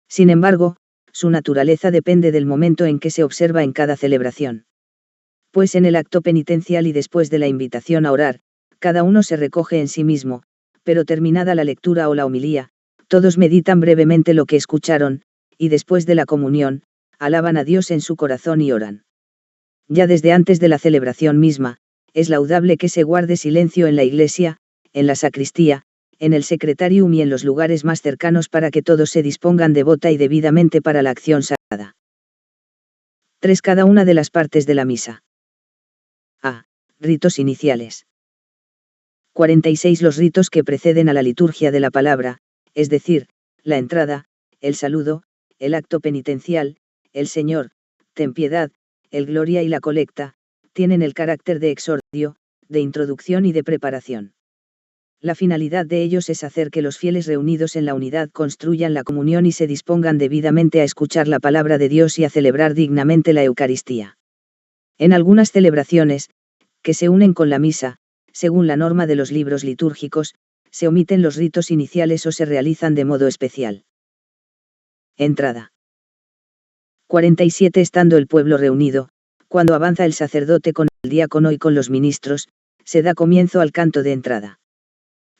Sin embargo, su naturaleza depende del momento en que se observa en cada celebración. Pues en el acto penitencial y después de la invitación a orar, cada uno se recoge en sí mismo, pero terminada la lectura o la homilía, todos meditan brevemente lo que escucharon, y después de la comunión, alaban a Dios en su corazón y oran. Ya desde antes de la celebración misma, es laudable que se guarde silencio en la iglesia, en la sacristía, en el secretarium y en los lugares más cercanos para que todos se dispongan devota y debidamente para la acción sagrada. 3. Cada una de las partes de la misa. A. Ritos iniciales. 46. Los ritos que preceden a la liturgia de la palabra, es decir, la entrada, el saludo, el acto penitencial, el Señor, ten piedad, el gloria y la colecta, tienen el carácter de exordio, de introducción y de preparación. La finalidad de ellos es hacer que los fieles reunidos en la unidad construyan la comunión y se dispongan debidamente a escuchar la palabra de Dios y a celebrar dignamente la Eucaristía. En algunas celebraciones, que se unen con la misa, según la norma de los libros litúrgicos, se omiten los ritos iniciales o se realizan de modo especial. Entrada. 47. Estando el pueblo reunido, cuando avanza el sacerdote con el diácono y con los ministros, se da comienzo al canto de entrada.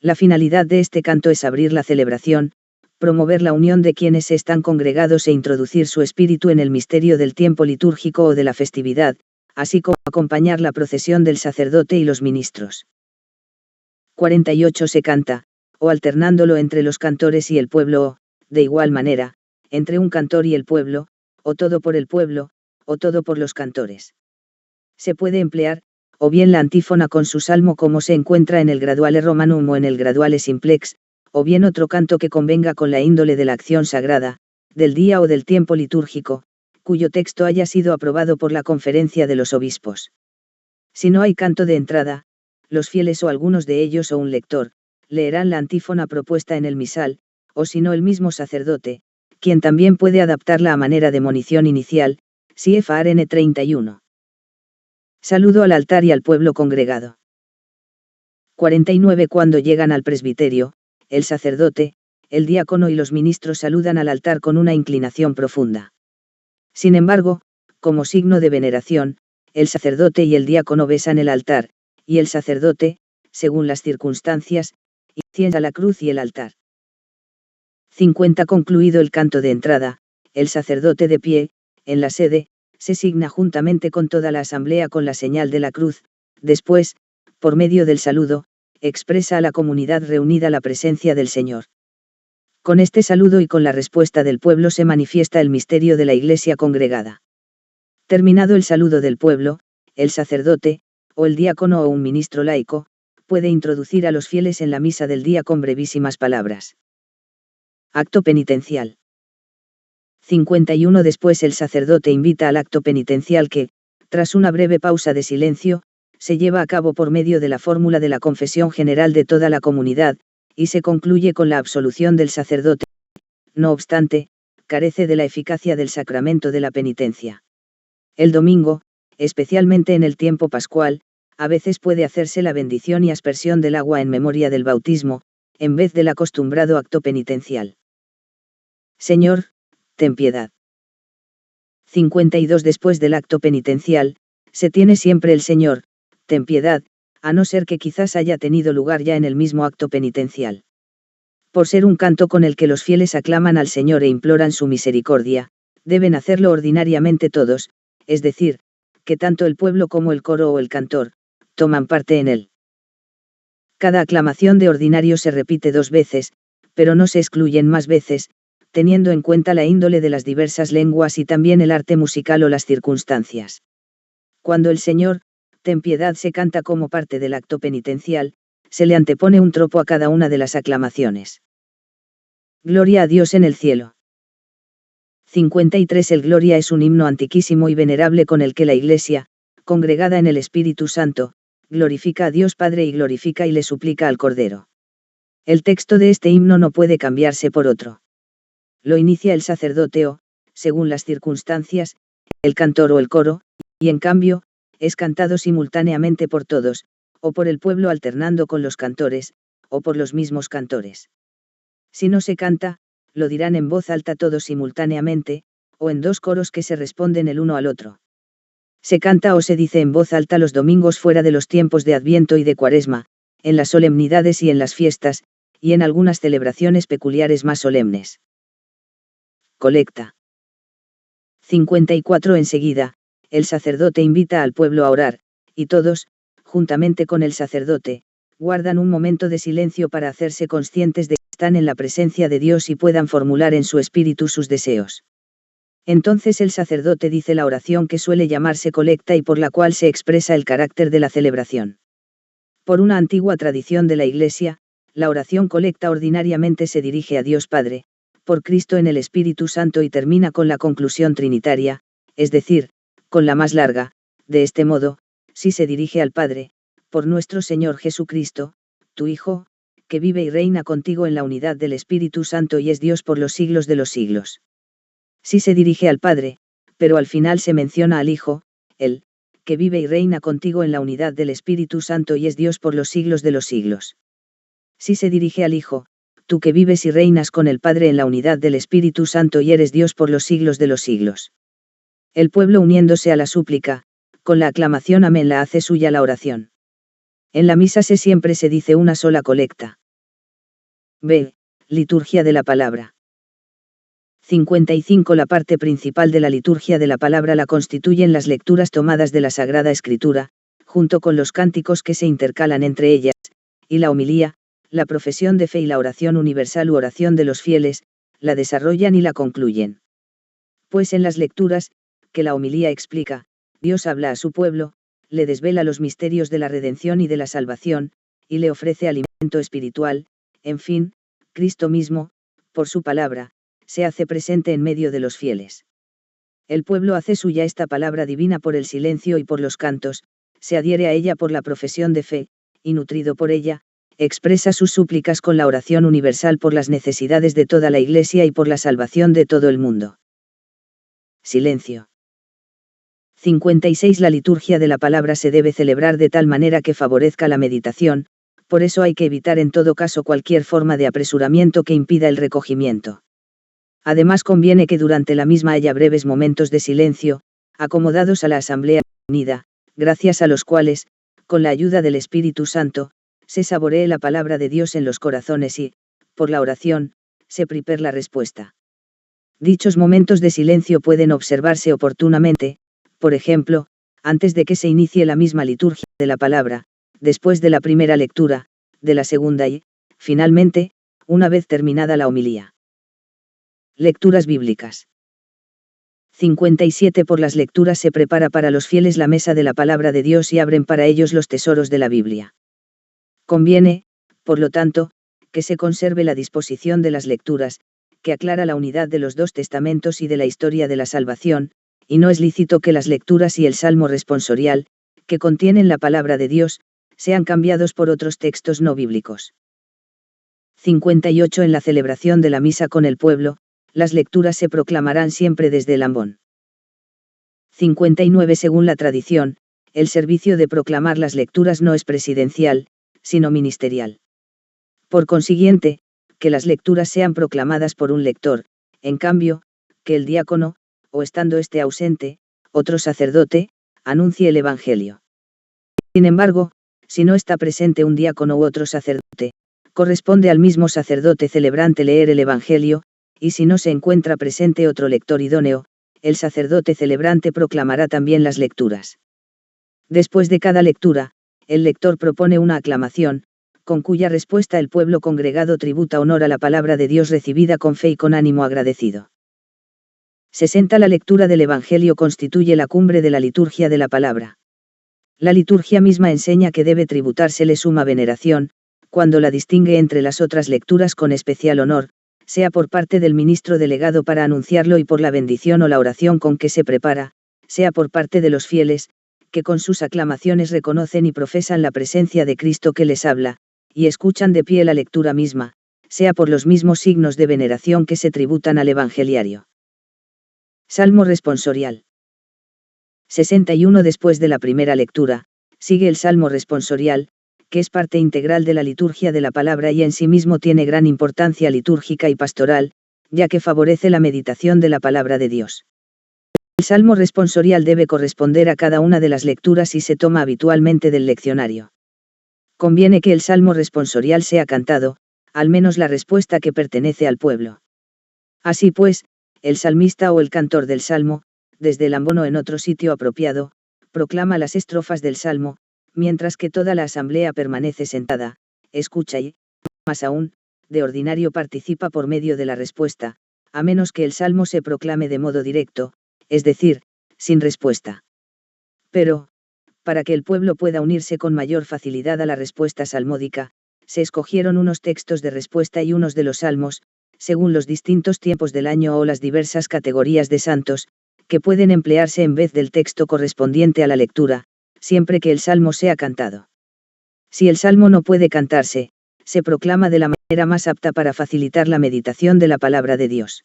La finalidad de este canto es abrir la celebración, promover la unión de quienes están congregados e introducir su espíritu en el misterio del tiempo litúrgico o de la festividad, así como acompañar la procesión del sacerdote y los ministros. 48. Se canta, o alternándolo entre los cantores y el pueblo o, de igual manera, entre un cantor y el pueblo, o todo por el pueblo, o todo por los cantores. Se puede emplear, o bien la antífona con su salmo como se encuentra en el Graduale Romanum o en el Graduale Simplex, o bien otro canto que convenga con la índole de la acción sagrada, del día o del tiempo litúrgico, cuyo texto haya sido aprobado por la conferencia de los obispos. Si no hay canto de entrada, los fieles o algunos de ellos o un lector, leerán la antífona propuesta en el misal, o si no el mismo sacerdote, quien también puede adaptarla a manera de monición inicial, si FARN 31. Saludo al altar y al pueblo congregado. 49. Cuando llegan al presbiterio, el sacerdote, el diácono y los ministros saludan al altar con una inclinación profunda. Sin embargo, como signo de veneración, el sacerdote y el diácono besan el altar, y el sacerdote, según las circunstancias, inciensa la cruz y el altar. 50. Concluido el canto de entrada, el sacerdote de pie, en la sede, se signa juntamente con toda la asamblea con la señal de la cruz, después, por medio del saludo, expresa a la comunidad reunida la presencia del Señor. Con este saludo y con la respuesta del pueblo se manifiesta el misterio de la Iglesia congregada. Terminado el saludo del pueblo, el sacerdote, o el diácono o un ministro laico, puede introducir a los fieles en la misa del día con brevísimas palabras. Acto penitencial. 51. Después el sacerdote invita al acto penitencial que, tras una breve pausa de silencio, se lleva a cabo por medio de la fórmula de la confesión general de toda la comunidad, y se concluye con la absolución del sacerdote. No obstante, carece de la eficacia del sacramento de la penitencia. El domingo, especialmente en el tiempo pascual, a veces puede hacerse la bendición y aspersión del agua en memoria del bautismo, en vez del acostumbrado acto penitencial. Señor, ten piedad. 52. Después del acto penitencial, se tiene siempre el Señor, ten piedad, a no ser que quizás haya tenido lugar ya en el mismo acto penitencial. Por ser un canto con el que los fieles aclaman al Señor e imploran su misericordia, deben hacerlo ordinariamente todos, es decir, que tanto el pueblo como el coro o el cantor, toman parte en él. Cada aclamación de ordinario se repite 2 veces, pero no se excluyen más veces, teniendo en cuenta la índole de las diversas lenguas y también el arte musical o las circunstancias. Cuando el Señor, ten piedad se canta como parte del acto penitencial, se le antepone un tropo a cada una de las aclamaciones. Gloria a Dios en el cielo. 53. El Gloria es un himno antiquísimo y venerable con el que la Iglesia, congregada en el Espíritu Santo, glorifica a Dios Padre y glorifica y le suplica al Cordero. El texto de este himno no puede cambiarse por otro. Lo inicia el sacerdote o, según las circunstancias, el cantor o el coro, y en cambio, es cantado simultáneamente por todos, o por el pueblo alternando con los cantores, o por los mismos cantores. Si no se canta, lo dirán en voz alta todos simultáneamente, o en 2 coros que se responden el uno al otro. Se canta o se dice en voz alta los domingos fuera de los tiempos de Adviento y de Cuaresma, en las solemnidades y en las fiestas, y en algunas celebraciones peculiares más solemnes. Colecta. 54. Enseguida, el sacerdote invita al pueblo a orar, y todos, juntamente con el sacerdote, guardan un momento de silencio para hacerse conscientes de que están en la presencia de Dios y puedan formular en su espíritu sus deseos. Entonces el sacerdote dice la oración que suele llamarse colecta y por la cual se expresa el carácter de la celebración. Por una antigua tradición de la Iglesia, la oración colecta ordinariamente se dirige a Dios Padre, por Cristo en el Espíritu Santo y termina con la conclusión trinitaria, es decir, con la más larga. De este modo, si se dirige al Padre, por nuestro Señor Jesucristo, tu Hijo, que vive y reina contigo en la unidad del Espíritu Santo y es Dios por los siglos de los siglos. Sí se dirige al Padre, pero al final se menciona al Hijo, Él, que vive y reina contigo en la unidad del Espíritu Santo y es Dios por los siglos de los siglos. Sí se dirige al Hijo, tú que vives y reinas con el Padre en la unidad del Espíritu Santo y eres Dios por los siglos de los siglos. El pueblo uniéndose a la súplica, con la aclamación amén la hace suya la oración. En la misa siempre se dice una sola colecta. B. Liturgia de la palabra. 55. La parte principal de la liturgia de la palabra la constituyen las lecturas tomadas de la Sagrada Escritura, junto con los cánticos que se intercalan entre ellas, y la homilía, la profesión de fe y la oración universal u oración de los fieles, la desarrollan y la concluyen. Pues en las lecturas, que la homilía explica, Dios habla a su pueblo, le desvela los misterios de la redención y de la salvación, y le ofrece alimento espiritual, en fin, Cristo mismo, por su palabra, se hace presente en medio de los fieles. El pueblo hace suya esta palabra divina por el silencio y por los cantos, se adhiere a ella por la profesión de fe, y nutrido por ella, expresa sus súplicas con la oración universal por las necesidades de toda la Iglesia y por la salvación de todo el mundo. Silencio. 56. La liturgia de la palabra se debe celebrar de tal manera que favorezca la meditación, por eso hay que evitar en todo caso cualquier forma de apresuramiento que impida el recogimiento. Además conviene que durante la misma haya breves momentos de silencio, acomodados a la asamblea unida, gracias a los cuales, con la ayuda del Espíritu Santo, se saboree la palabra de Dios en los corazones y, por la oración, se prepare la respuesta. Dichos momentos de silencio pueden observarse oportunamente, por ejemplo, antes de que se inicie la misma liturgia de la palabra, después de la primera lectura, de la segunda y, finalmente, una vez terminada la homilía. Lecturas bíblicas. 57. Por las lecturas se prepara para los fieles la mesa de la palabra de Dios y abren para ellos los tesoros de la Biblia. Conviene, por lo tanto, que se conserve la disposición de las lecturas, que aclara la unidad de los dos testamentos y de la historia de la salvación, y no es lícito que las lecturas y el salmo responsorial, que contienen la palabra de Dios, sean cambiados por otros textos no bíblicos. 58. En la celebración de la misa con el pueblo, las lecturas se proclamarán siempre desde el ambón. 59. Según la tradición, el servicio de proclamar las lecturas no es presidencial, sino ministerial. Por consiguiente, que las lecturas sean proclamadas por un lector, en cambio, que el diácono, o estando éste ausente, otro sacerdote, anuncie el Evangelio. Sin embargo, si no está presente un diácono u otro sacerdote, corresponde al mismo sacerdote celebrante leer el Evangelio, y si no se encuentra presente otro lector idóneo, el sacerdote celebrante proclamará también las lecturas. Después de cada lectura, el lector propone una aclamación, con cuya respuesta el pueblo congregado tributa honor a la palabra de Dios recibida con fe y con ánimo agradecido. 60. La lectura del Evangelio constituye la cumbre de la liturgia de la palabra. La liturgia misma enseña que debe tributársele suma veneración, cuando la distingue entre las otras lecturas con especial honor, sea por parte del ministro delegado para anunciarlo y por la bendición o la oración con que se prepara, sea por parte de los fieles, que con sus aclamaciones reconocen y profesan la presencia de Cristo que les habla, y escuchan de pie la lectura misma, sea por los mismos signos de veneración que se tributan al evangeliario. Salmo responsorial. 61. Después de la primera lectura, sigue el Salmo responsorial, que es parte integral de la liturgia de la palabra y en sí mismo tiene gran importancia litúrgica y pastoral, ya que favorece la meditación de la palabra de Dios. El Salmo responsorial debe corresponder a cada una de las lecturas y se toma habitualmente del leccionario. Conviene que el Salmo responsorial sea cantado, al menos la respuesta que pertenece al pueblo. Así pues, el salmista o el cantor del Salmo, desde el ambón o en otro sitio apropiado, proclama las estrofas del Salmo, mientras que toda la asamblea permanece sentada, escucha y, más aún, de ordinario participa por medio de la respuesta, a menos que el Salmo se proclame de modo directo, es decir, sin respuesta. Pero, para que el pueblo pueda unirse con mayor facilidad a la respuesta salmódica, se escogieron unos textos de respuesta y unos de los salmos, según los distintos tiempos del año o las diversas categorías de santos, que pueden emplearse en vez del texto correspondiente a la lectura, siempre que el salmo sea cantado. Si el salmo no puede cantarse, se proclama de la manera más apta para facilitar la meditación de la palabra de Dios.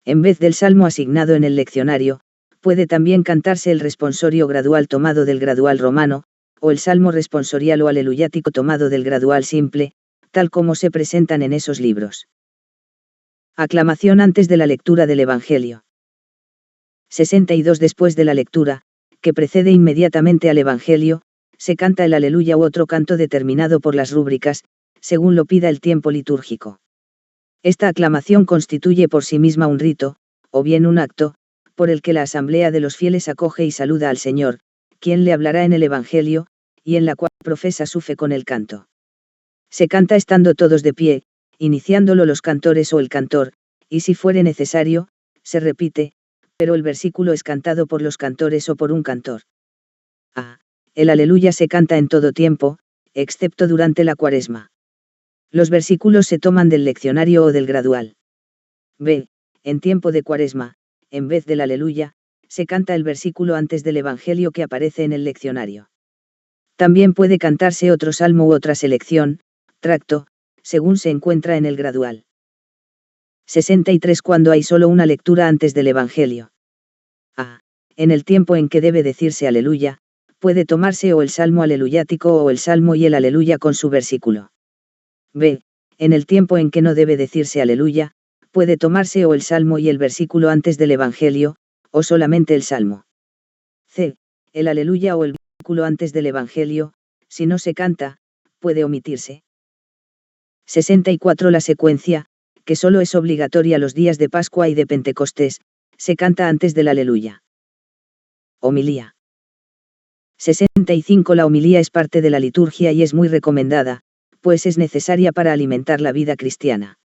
En vez del salmo asignado en el leccionario, puede también cantarse el responsorio gradual tomado del gradual romano, o el salmo responsorial o aleluyático tomado del gradual simple, tal como se presentan en esos libros. Aclamación antes de la lectura del Evangelio. 62. Después de la lectura, que precede inmediatamente al Evangelio, se canta el aleluya u otro canto determinado por las rúbricas, según lo pida el tiempo litúrgico. Esta aclamación constituye por sí misma un rito, o bien un acto, por el que la asamblea de los fieles acoge y saluda al Señor, quien le hablará en el Evangelio, y en la cual profesa su fe con el canto. Se canta estando todos de pie, iniciándolo los cantores o el cantor, y si fuere necesario, se repite, pero el versículo es cantado por los cantores o por un cantor. A. El aleluya se canta en todo tiempo, excepto durante la Cuaresma. Los versículos se toman del leccionario o del gradual. B. En tiempo de Cuaresma, en vez del aleluya, se canta el versículo antes del Evangelio que aparece en el leccionario. También puede cantarse otro salmo u otra selección, tracto, según se encuentra en el gradual. 63. Cuando hay solo una lectura antes del Evangelio. A. En el tiempo en que debe decirse aleluya, puede tomarse o el salmo aleluyático o el salmo y el aleluya con su versículo. B. En el tiempo en que no debe decirse aleluya, puede tomarse o el salmo y el versículo antes del Evangelio, o solamente el salmo. C. El aleluya o el versículo antes del Evangelio, si no se canta, puede omitirse. 64. La secuencia, que solo es obligatoria los días de Pascua y de Pentecostés, se canta antes del aleluya. Homilía. 65. La homilía es parte de la liturgia y es muy recomendada, pues es necesaria para alimentar la vida cristiana.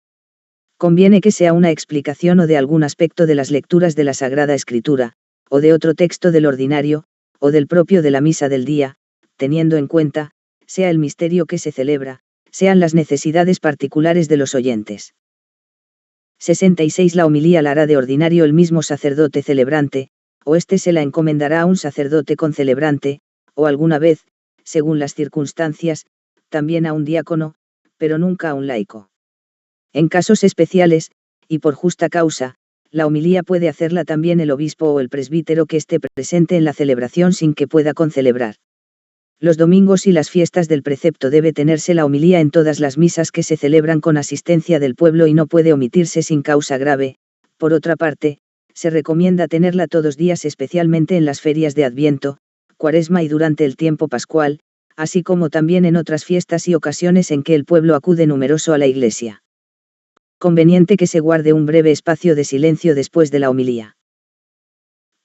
Conviene que sea una explicación o de algún aspecto de las lecturas de la Sagrada Escritura, o de otro texto del ordinario, o del propio de la misa del día, teniendo en cuenta, sea el misterio que se celebra, sean las necesidades particulares de los oyentes. 66. La homilía la hará de ordinario el mismo sacerdote celebrante, o éste se la encomendará a un sacerdote concelebrante, o alguna vez, según las circunstancias, también a un diácono, pero nunca a un laico. En casos especiales, y por justa causa, la homilía puede hacerla también el obispo o el presbítero que esté presente en la celebración sin que pueda concelebrar. Los domingos y las fiestas del precepto debe tenerse la homilía en todas las misas que se celebran con asistencia del pueblo y no puede omitirse sin causa grave. Por otra parte, se recomienda tenerla todos días, especialmente en las ferias de Adviento, Cuaresma y durante el tiempo pascual, así como también en otras fiestas y ocasiones en que el pueblo acude numeroso a la iglesia. Conveniente que se guarde un breve espacio de silencio después de la homilía.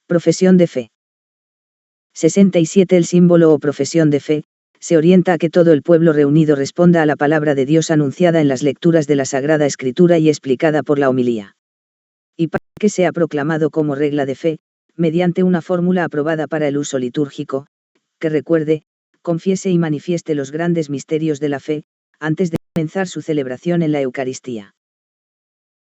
Profesión de fe. 67. El símbolo o profesión de fe, se orienta a que todo el pueblo reunido responda a la palabra de Dios anunciada en las lecturas de la Sagrada Escritura y explicada por la homilía. Y para que sea proclamado como regla de fe, mediante una fórmula aprobada para el uso litúrgico, que recuerde, confiese y manifieste los grandes misterios de la fe, antes de comenzar su celebración en la Eucaristía.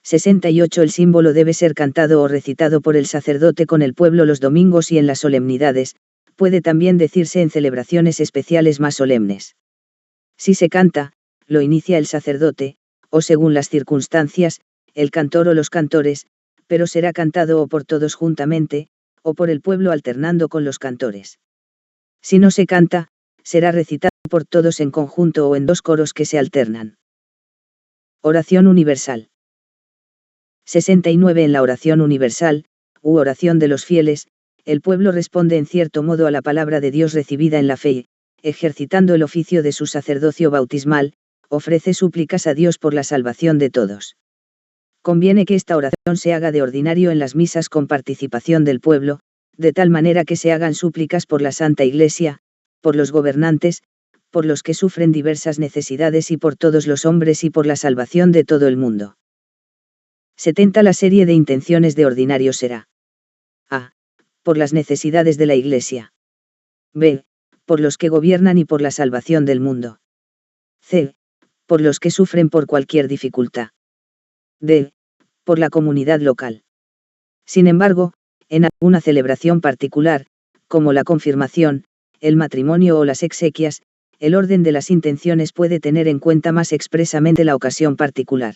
68. El símbolo debe ser cantado o recitado por el sacerdote con el pueblo los domingos y en las solemnidades, puede también decirse en celebraciones especiales más solemnes. Si se canta, lo inicia el sacerdote, o según las circunstancias, el cantor o los cantores, pero será cantado o por todos juntamente, o por el pueblo alternando con los cantores. Si no se canta, será recitado por todos en conjunto o en dos coros que se alternan. Oración universal. 69. En la oración universal, u oración de los fieles, el pueblo responde en cierto modo a la palabra de Dios recibida en la fe, ejercitando el oficio de su sacerdocio bautismal, ofrece súplicas a Dios por la salvación de todos. Conviene que esta oración se haga de ordinario en las misas con participación del pueblo, de tal manera que se hagan súplicas por la Santa Iglesia, por los gobernantes, por los que sufren diversas necesidades y por todos los hombres y por la salvación de todo el mundo. 70. La serie de intenciones de ordinario será: A. Por las necesidades de la Iglesia. B. Por los que gobiernan y por la salvación del mundo. C. Por los que sufren por cualquier dificultad. D. Por la comunidad local. Sin embargo, en alguna celebración particular, como la confirmación, el matrimonio o las exequias, el orden de las intenciones puede tener en cuenta más expresamente la ocasión particular.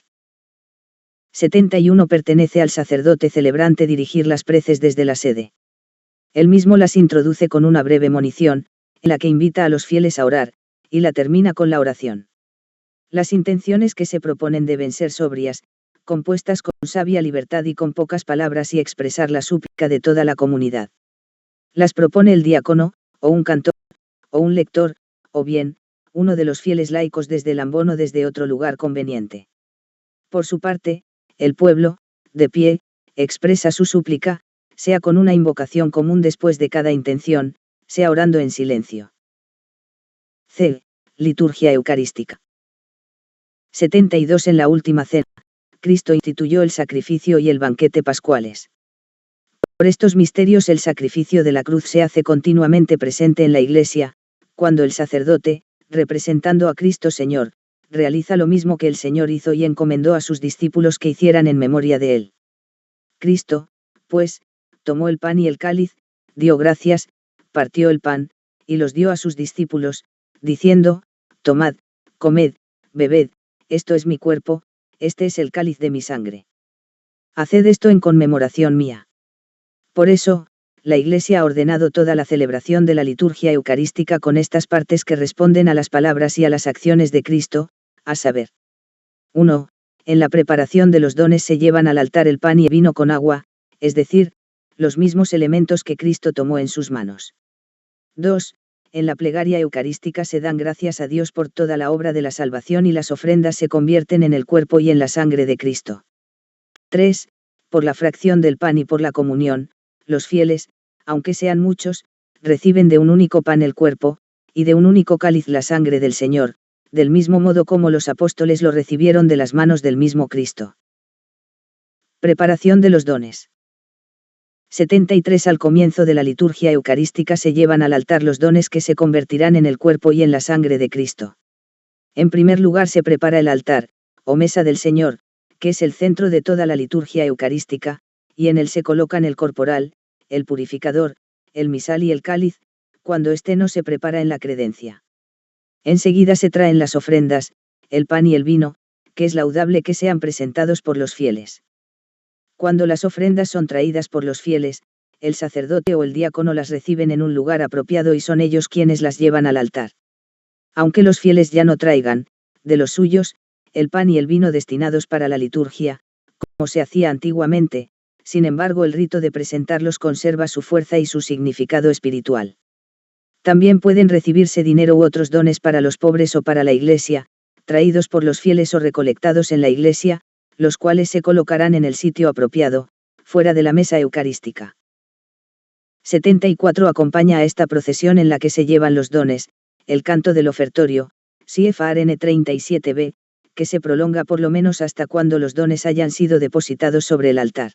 71 Pertenece al sacerdote celebrante dirigir las preces desde la sede. Él mismo las introduce con una breve monición, en la que invita a los fieles a orar, y la termina con la oración. Las intenciones que se proponen deben ser sobrias, compuestas con sabia libertad y con pocas palabras y expresar la súplica de toda la comunidad. Las propone el diácono, o un cantor, o un lector, o bien, uno de los fieles laicos desde el ambón o desde otro lugar conveniente. Por su parte, el pueblo, de pie, expresa su súplica, sea con una invocación común después de cada intención, sea orando en silencio. C. Liturgia eucarística. 72 En la última cena, Cristo instituyó el sacrificio y el banquete pascuales. Por estos misterios el sacrificio de la cruz se hace continuamente presente en la Iglesia, cuando el sacerdote, representando a Cristo Señor, realiza lo mismo que el Señor hizo y encomendó a sus discípulos que hicieran en memoria de él. Cristo, pues, tomó el pan y el cáliz, dio gracias, partió el pan, y los dio a sus discípulos, diciendo, tomad, comed, bebed, esto es mi cuerpo, este es el cáliz de mi sangre. Haced esto en conmemoración mía. Por eso, la Iglesia ha ordenado toda la celebración de la liturgia eucarística con estas partes que responden a las palabras y a las acciones de Cristo, a saber. 1. En la preparación de los dones se llevan al altar el pan y el vino con agua, es decir, los mismos elementos que Cristo tomó en sus manos. 2. En la plegaria eucarística se dan gracias a Dios por toda la obra de la salvación y las ofrendas se convierten en el cuerpo y en la sangre de Cristo. 3. Por la fracción del pan y por la comunión, los fieles, aunque sean muchos, reciben de un único pan el cuerpo, y de un único cáliz la sangre del Señor, del mismo modo como los apóstoles lo recibieron de las manos del mismo Cristo. Preparación de los dones. 73 Al comienzo de la liturgia eucarística se llevan al altar los dones que se convertirán en el cuerpo y en la sangre de Cristo. En primer lugar se prepara el altar, o mesa del Señor, que es el centro de toda la liturgia eucarística, y en él se colocan el corporal, el purificador, el misal y el cáliz, cuando éste no se prepara en la credencia. Enseguida se traen las ofrendas, el pan y el vino, que es laudable que sean presentados por los fieles. Cuando las ofrendas son traídas por los fieles, el sacerdote o el diácono las reciben en un lugar apropiado y son ellos quienes las llevan al altar. Aunque los fieles ya no traigan, de los suyos, el pan y el vino destinados para la liturgia, como se hacía antiguamente, sin embargo el rito de presentarlos conserva su fuerza y su significado espiritual. También pueden recibirse dinero u otros dones para los pobres o para la Iglesia, traídos por los fieles o recolectados en la Iglesia, los cuales se colocarán en el sitio apropiado, fuera de la mesa eucarística. 74 Acompaña a esta procesión en la que se llevan los dones, el canto del ofertorio, CFRN 37b, que se prolonga por lo menos hasta cuando los dones hayan sido depositados sobre el altar.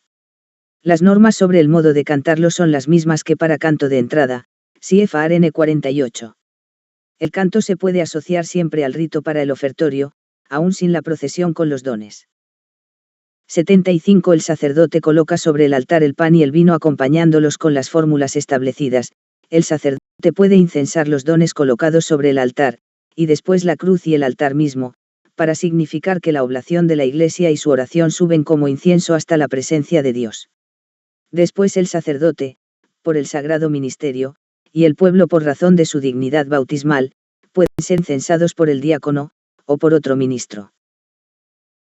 Las normas sobre el modo de cantarlo son las mismas que para canto de entrada, CFRN 48. El canto se puede asociar siempre al rito para el ofertorio, aún sin la procesión con los dones. 75 El sacerdote coloca sobre el altar el pan y el vino acompañándolos con las fórmulas establecidas, el sacerdote puede incensar los dones colocados sobre el altar, y después la cruz y el altar mismo, para significar que la oblación de la Iglesia y su oración suben como incienso hasta la presencia de Dios. Después el sacerdote, por el sagrado ministerio, y el pueblo por razón de su dignidad bautismal, pueden ser censados por el diácono, o por otro ministro.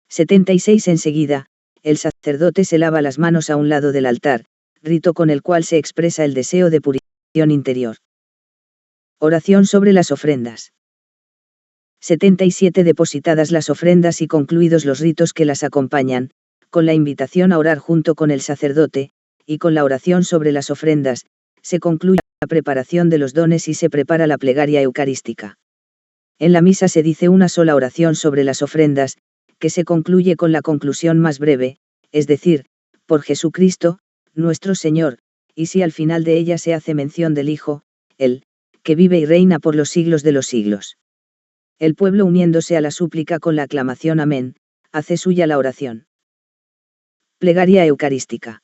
76 Enseguida, el sacerdote se lava las manos a un lado del altar, rito con el cual se expresa el deseo de purificación interior. Oración sobre las ofrendas. 77 Depositadas las ofrendas y concluidos los ritos que las acompañan, con la invitación a orar junto con el sacerdote, y con la oración sobre las ofrendas, se concluye la preparación de los dones y se prepara la plegaria eucarística. En la misa se dice una sola oración sobre las ofrendas, que se concluye con la conclusión más breve, es decir, por Jesucristo, nuestro Señor, y si al final de ella se hace mención del Hijo, Él, que vive y reina por los siglos de los siglos. El pueblo uniéndose a la súplica con la aclamación Amén, hace suya la oración. Plegaria eucarística.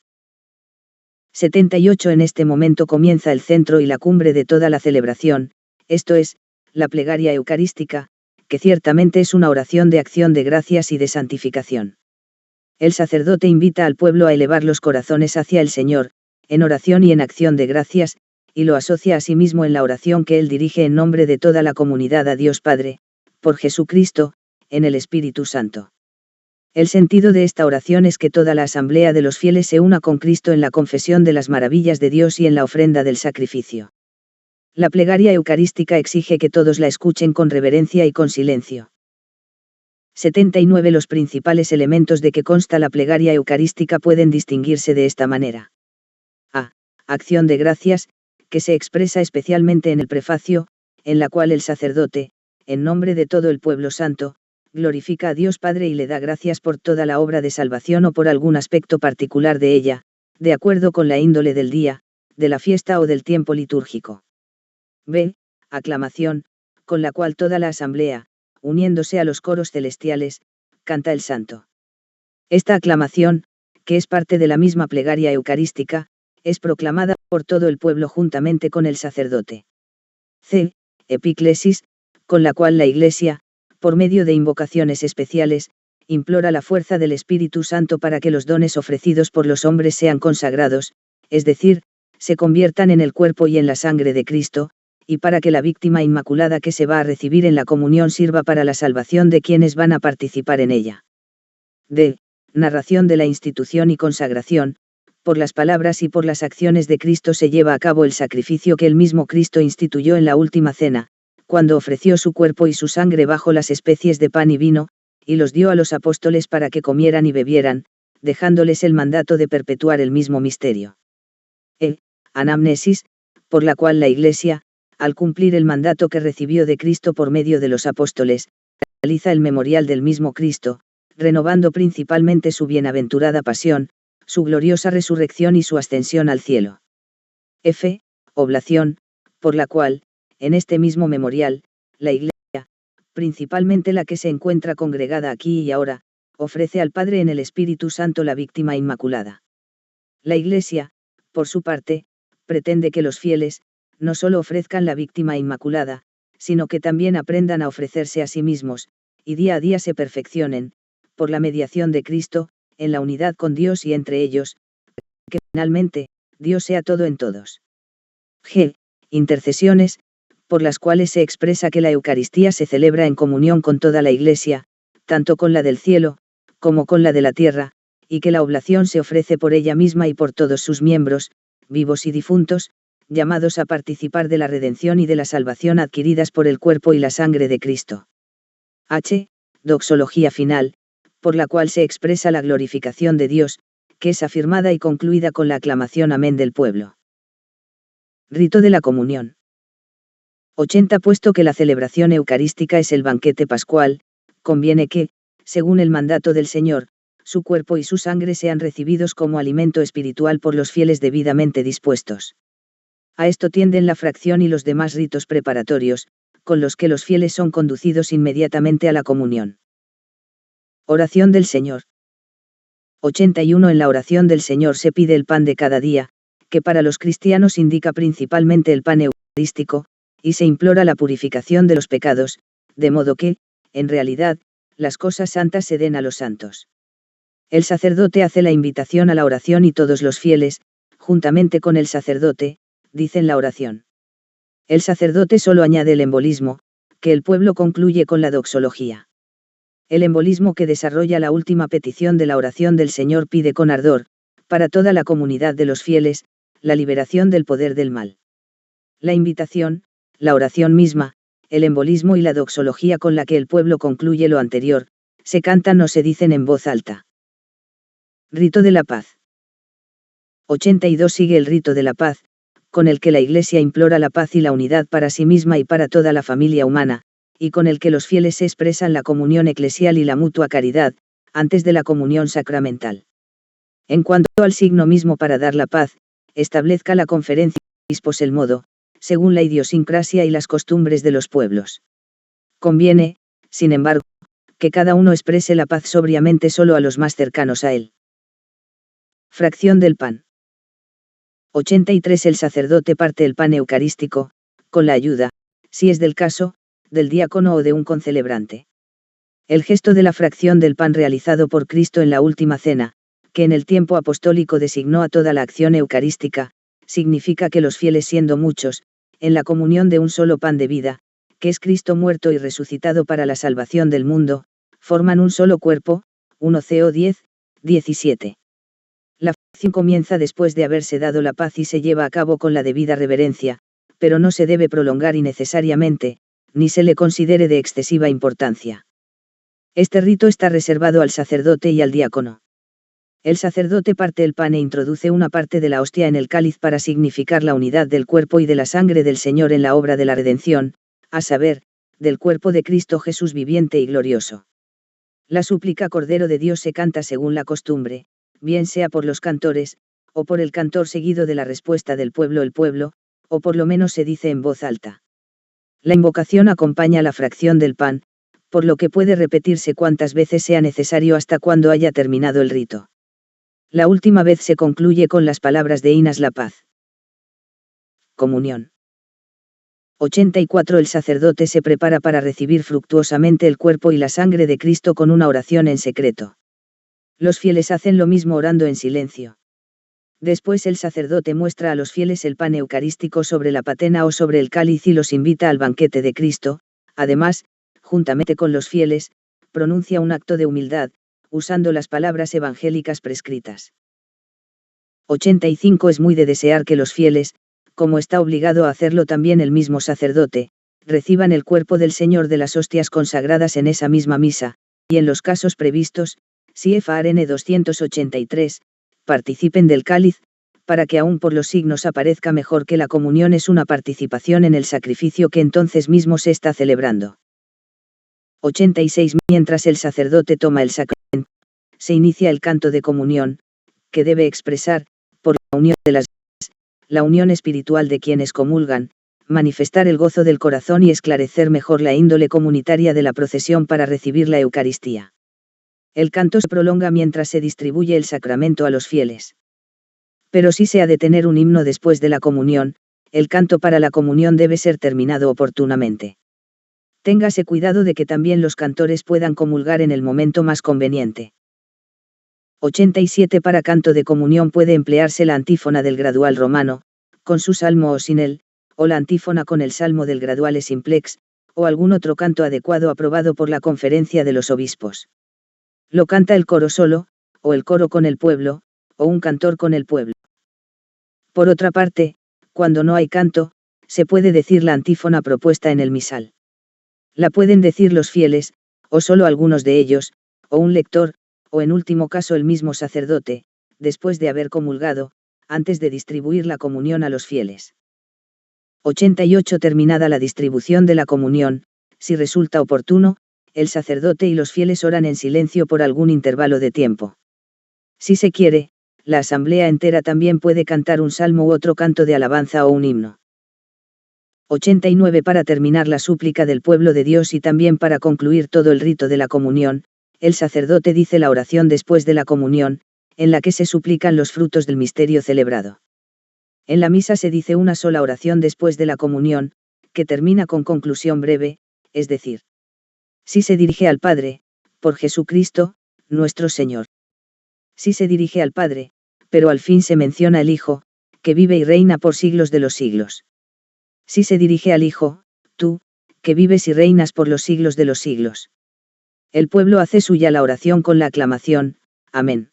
78 En este momento comienza el centro y la cumbre de toda la celebración, esto es, la plegaria eucarística, que ciertamente es una oración de acción de gracias y de santificación. El sacerdote invita al pueblo a elevar los corazones hacia el Señor, en oración y en acción de gracias, y lo asocia a sí mismo en la oración que él dirige en nombre de toda la comunidad a Dios Padre, por Jesucristo, en el Espíritu Santo. El sentido de esta oración es que toda la asamblea de los fieles se una con Cristo en la confesión de las maravillas de Dios y en la ofrenda del sacrificio. La plegaria eucarística exige que todos la escuchen con reverencia y con silencio. 79. Los principales elementos de que consta la plegaria eucarística pueden distinguirse de esta manera. A. Acción de gracias, que se expresa especialmente en el prefacio, en la cual el sacerdote, en nombre de todo el pueblo santo, glorifica a Dios Padre y le da gracias por toda la obra de salvación o por algún aspecto particular de ella, de acuerdo con la índole del día, de la fiesta o del tiempo litúrgico. B. Aclamación, con la cual toda la asamblea, uniéndose a los coros celestiales, canta el santo. Esta aclamación, que es parte de la misma plegaria eucarística, es proclamada por todo el pueblo juntamente con el sacerdote. C. Epíclesis, con la cual la Iglesia, por medio de invocaciones especiales, implora la fuerza del Espíritu Santo para que los dones ofrecidos por los hombres sean consagrados, es decir, se conviertan en el cuerpo y en la sangre de Cristo, y para que la víctima inmaculada que se va a recibir en la comunión sirva para la salvación de quienes van a participar en ella. D. Narración de la institución y consagración, por las palabras y por las acciones de Cristo se lleva a cabo el sacrificio que el mismo Cristo instituyó en la última cena, cuando ofreció su cuerpo y su sangre bajo las especies de pan y vino, y los dio a los apóstoles para que comieran y bebieran, dejándoles el mandato de perpetuar el mismo misterio. E. Anamnesis, por la cual la Iglesia, al cumplir el mandato que recibió de Cristo por medio de los apóstoles, realiza el memorial del mismo Cristo, renovando principalmente su bienaventurada pasión, su gloriosa resurrección y su ascensión al cielo. F. Oblación, por la cual, en este mismo memorial, la Iglesia, principalmente la que se encuentra congregada aquí y ahora, ofrece al Padre en el Espíritu Santo la víctima inmaculada. La Iglesia, por su parte, pretende que los fieles, no solo ofrezcan la víctima inmaculada, sino que también aprendan a ofrecerse a sí mismos, y día a día se perfeccionen, por la mediación de Cristo, en la unidad con Dios y entre ellos, que finalmente, Dios sea todo en todos. G. Intercesiones, por las cuales se expresa que la Eucaristía se celebra en comunión con toda la Iglesia, tanto con la del cielo, como con la de la tierra, y que la oblación se ofrece por ella misma y por todos sus miembros, vivos y difuntos, llamados a participar de la redención y de la salvación adquiridas por el cuerpo y la sangre de Cristo. H. Doxología final, por la cual se expresa la glorificación de Dios, que es afirmada y concluida con la aclamación Amén del pueblo. Rito de la comunión. 80. Puesto que la celebración eucarística es el banquete pascual, conviene que, según el mandato del Señor, su cuerpo y su sangre sean recibidos como alimento espiritual por los fieles debidamente dispuestos. A esto tienden la fracción y los demás ritos preparatorios, con los que los fieles son conducidos inmediatamente a la comunión. Oración del Señor. 81. En la oración del Señor se pide el pan de cada día, que para los cristianos indica principalmente el pan eucarístico, y se implora la purificación de los pecados, de modo que, en realidad, las cosas santas se den a los santos. El sacerdote hace la invitación a la oración y todos los fieles, juntamente con el sacerdote, dicen la oración. El sacerdote solo añade el embolismo, que el pueblo concluye con la doxología. El embolismo que desarrolla la última petición de la oración del Señor pide con ardor, para toda la comunidad de los fieles, la liberación del poder del mal. La invitación, la oración misma, el embolismo y la doxología con la que el pueblo concluye lo anterior, se cantan o se dicen en voz alta. Rito de la paz. 82. Sigue el rito de la paz, con el que la Iglesia implora la paz y la unidad para sí misma y para toda la familia humana, y con el que los fieles expresan la comunión eclesial y la mutua caridad, antes de la comunión sacramental. En cuanto al signo mismo para dar la paz, establezca la conferencia de obispos el modo, según la idiosincrasia y las costumbres de los pueblos. Conviene, sin embargo, que cada uno exprese la paz sobriamente solo a los más cercanos a él. Fracción del pan. 83. El sacerdote parte el pan eucarístico, con la ayuda, si es del caso, del diácono o de un concelebrante. El gesto de la fracción del pan realizado por Cristo en la última cena, que en el tiempo apostólico designó a toda la acción eucarística, significa que los fieles siendo muchos, en la comunión de un solo pan de vida, que es Cristo muerto y resucitado para la salvación del mundo, forman un solo cuerpo. 1 Co 10, 17. La fracción comienza después de haberse dado la paz y se lleva a cabo con la debida reverencia, pero no se debe prolongar innecesariamente, ni se le considere de excesiva importancia. Este rito está reservado al sacerdote y al diácono. El sacerdote parte el pan e introduce una parte de la hostia en el cáliz para significar la unidad del cuerpo y de la sangre del Señor en la obra de la redención, a saber, del cuerpo de Cristo Jesús viviente y glorioso. La súplica Cordero de Dios se canta según la costumbre, bien sea por los cantores, o por el cantor seguido de la respuesta del pueblo el pueblo, o por lo menos se dice en voz alta. La invocación acompaña la fracción del pan, por lo que puede repetirse cuantas veces sea necesario hasta cuando haya terminado el rito. La última vez se concluye con las palabras de Inas la paz. Comunión. 84. El sacerdote se prepara para recibir fructuosamente el cuerpo y la sangre de Cristo con una oración en secreto. Los fieles hacen lo mismo orando en silencio. Después el sacerdote muestra a los fieles el pan eucarístico sobre la patena o sobre el cáliz y los invita al banquete de Cristo. Además, juntamente con los fieles, pronuncia un acto de humildad, usando las palabras evangélicas prescritas. 85. Es muy de desear que los fieles, como está obligado a hacerlo también el mismo sacerdote, reciban el cuerpo del Señor de las hostias consagradas en esa misma misa, y en los casos previstos, si FARN 283, participen del cáliz, para que aún por los signos aparezca mejor que la comunión es una participación en el sacrificio que entonces mismo se está celebrando. 86. Mientras el sacerdote toma el sacramento, se inicia el canto de comunión, que debe expresar, por la unión de las la unión espiritual de quienes comulgan, manifestar el gozo del corazón y esclarecer mejor la índole comunitaria de la procesión para recibir la Eucaristía. El canto se prolonga mientras se distribuye el sacramento a los fieles. Pero si se ha de tener un himno después de la comunión, el canto para la comunión debe ser terminado oportunamente. Téngase cuidado de que también los cantores puedan comulgar en el momento más conveniente. 87. Para canto de comunión puede emplearse la antífona del gradual romano, con su salmo o sin él, o la antífona con el salmo del graduale simplex, o algún otro canto adecuado aprobado por la conferencia de los obispos. Lo canta el coro solo, o el coro con el pueblo, o un cantor con el pueblo. Por otra parte, cuando no hay canto, se puede decir la antífona propuesta en el misal. La pueden decir los fieles, o solo algunos de ellos, o un lector, o en último caso el mismo sacerdote, después de haber comulgado, antes de distribuir la comunión a los fieles. 88. Terminada la distribución de la comunión, si resulta oportuno, el sacerdote y los fieles oran en silencio por algún intervalo de tiempo. Si se quiere, la asamblea entera también puede cantar un salmo u otro canto de alabanza o un himno. 89. Para terminar la súplica del pueblo de Dios y también para concluir todo el rito de la comunión, el sacerdote dice la oración después de la comunión, en la que se suplican los frutos del misterio celebrado. En la misa se dice una sola oración después de la comunión, que termina con conclusión breve, es decir, si se dirige al Padre, por Jesucristo, nuestro Señor. Si se dirige al Padre, pero al fin se menciona el Hijo, que vive y reina por siglos de los siglos. Si se dirige al Hijo, tú, que vives y reinas por los siglos de los siglos. El pueblo hace suya la oración con la aclamación, amén.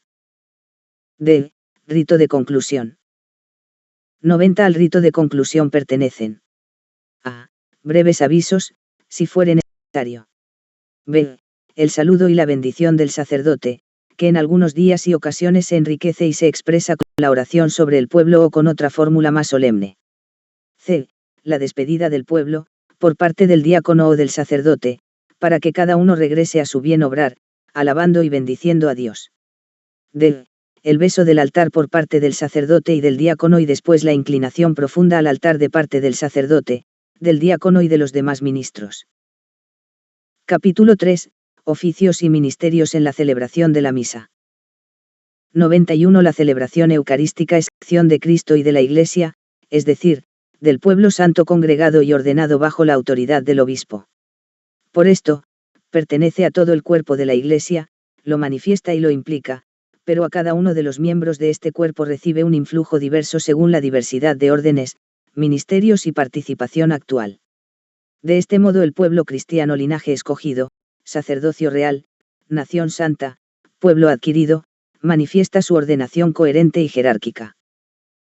D. Rito de conclusión. 90. Al rito de conclusión pertenecen a. Breves avisos, si fuere necesario. B. El saludo y la bendición del sacerdote, que en algunos días y ocasiones se enriquece y se expresa con la oración sobre el pueblo o con otra fórmula más solemne. C. La despedida del pueblo, por parte del diácono o del sacerdote, para que cada uno regrese a su bien obrar, alabando y bendiciendo a Dios. D. El beso del altar por parte del sacerdote y del diácono y después la inclinación profunda al altar de parte del sacerdote, del diácono y de los demás ministros. Capítulo 3. Oficios y ministerios en la celebración de la misa. 91. La celebración eucarística es acción de Cristo y de la Iglesia, es decir, del pueblo santo congregado y ordenado bajo la autoridad del obispo. Por esto, pertenece a todo el cuerpo de la Iglesia, lo manifiesta y lo implica, pero a cada uno de los miembros de este cuerpo recibe un influjo diverso según la diversidad de órdenes, ministerios y participación actual. De este modo el pueblo cristiano, linaje escogido, sacerdocio real, nación santa, pueblo adquirido, manifiesta su ordenación coherente y jerárquica.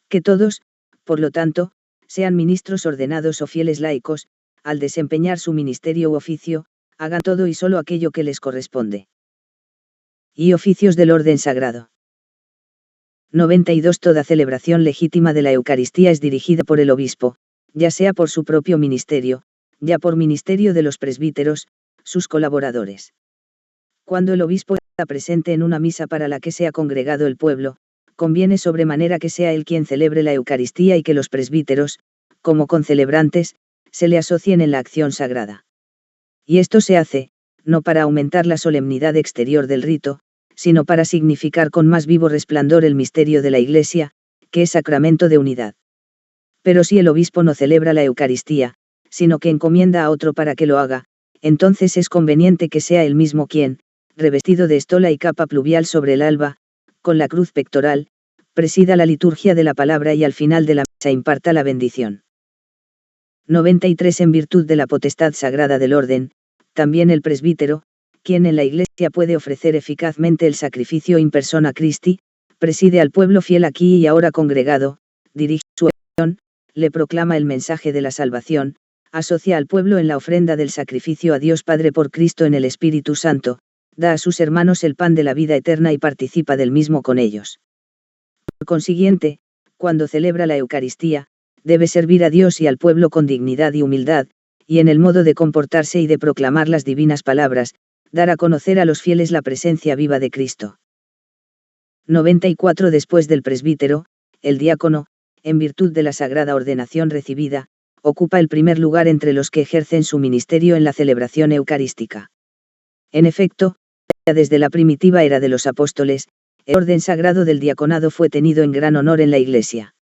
Que todos, por lo tanto, sean ministros ordenados o fieles laicos, al desempeñar su ministerio u oficio, hagan todo y solo aquello que les corresponde. Y oficios del orden sagrado. 92. Toda celebración legítima de la Eucaristía es dirigida por el obispo, ya sea por su propio ministerio, ya por ministerio de los presbíteros, sus colaboradores. Cuando el obispo está presente en una misa para la que se ha congregado el pueblo, conviene sobremanera que sea él quien celebre la Eucaristía y que los presbíteros, como concelebrantes, se le asocien en la acción sagrada. Y esto se hace, no para aumentar la solemnidad exterior del rito, sino para significar con más vivo resplandor el misterio de la Iglesia, que es sacramento de unidad. Pero si el obispo no celebra la Eucaristía, sino que encomienda a otro para que lo haga, entonces es conveniente que sea él mismo quien, revestido de estola y capa pluvial sobre el alba, con la cruz pectoral, presida la liturgia de la palabra y al final de la misa imparta la bendición. 93. En virtud de la potestad sagrada del orden, también el presbítero, quien en la Iglesia puede ofrecer eficazmente el sacrificio in persona Christi, preside al pueblo fiel aquí y ahora congregado, dirige su acción, le proclama el mensaje de la salvación, asocia al pueblo en la ofrenda del sacrificio a Dios Padre por Cristo en el Espíritu Santo, da a sus hermanos el pan de la vida eterna y participa del mismo con ellos. Por consiguiente, cuando celebra la Eucaristía, debe servir a Dios y al pueblo con dignidad y humildad, y en el modo de comportarse y de proclamar las divinas palabras, dar a conocer a los fieles la presencia viva de Cristo. 94. Después del presbítero, el diácono, en virtud de la sagrada ordenación recibida, ocupa el primer lugar entre los que ejercen su ministerio en la celebración eucarística. En efecto, ya desde la primitiva era de los apóstoles, el orden sagrado del diaconado fue tenido en gran honor en la Iglesia.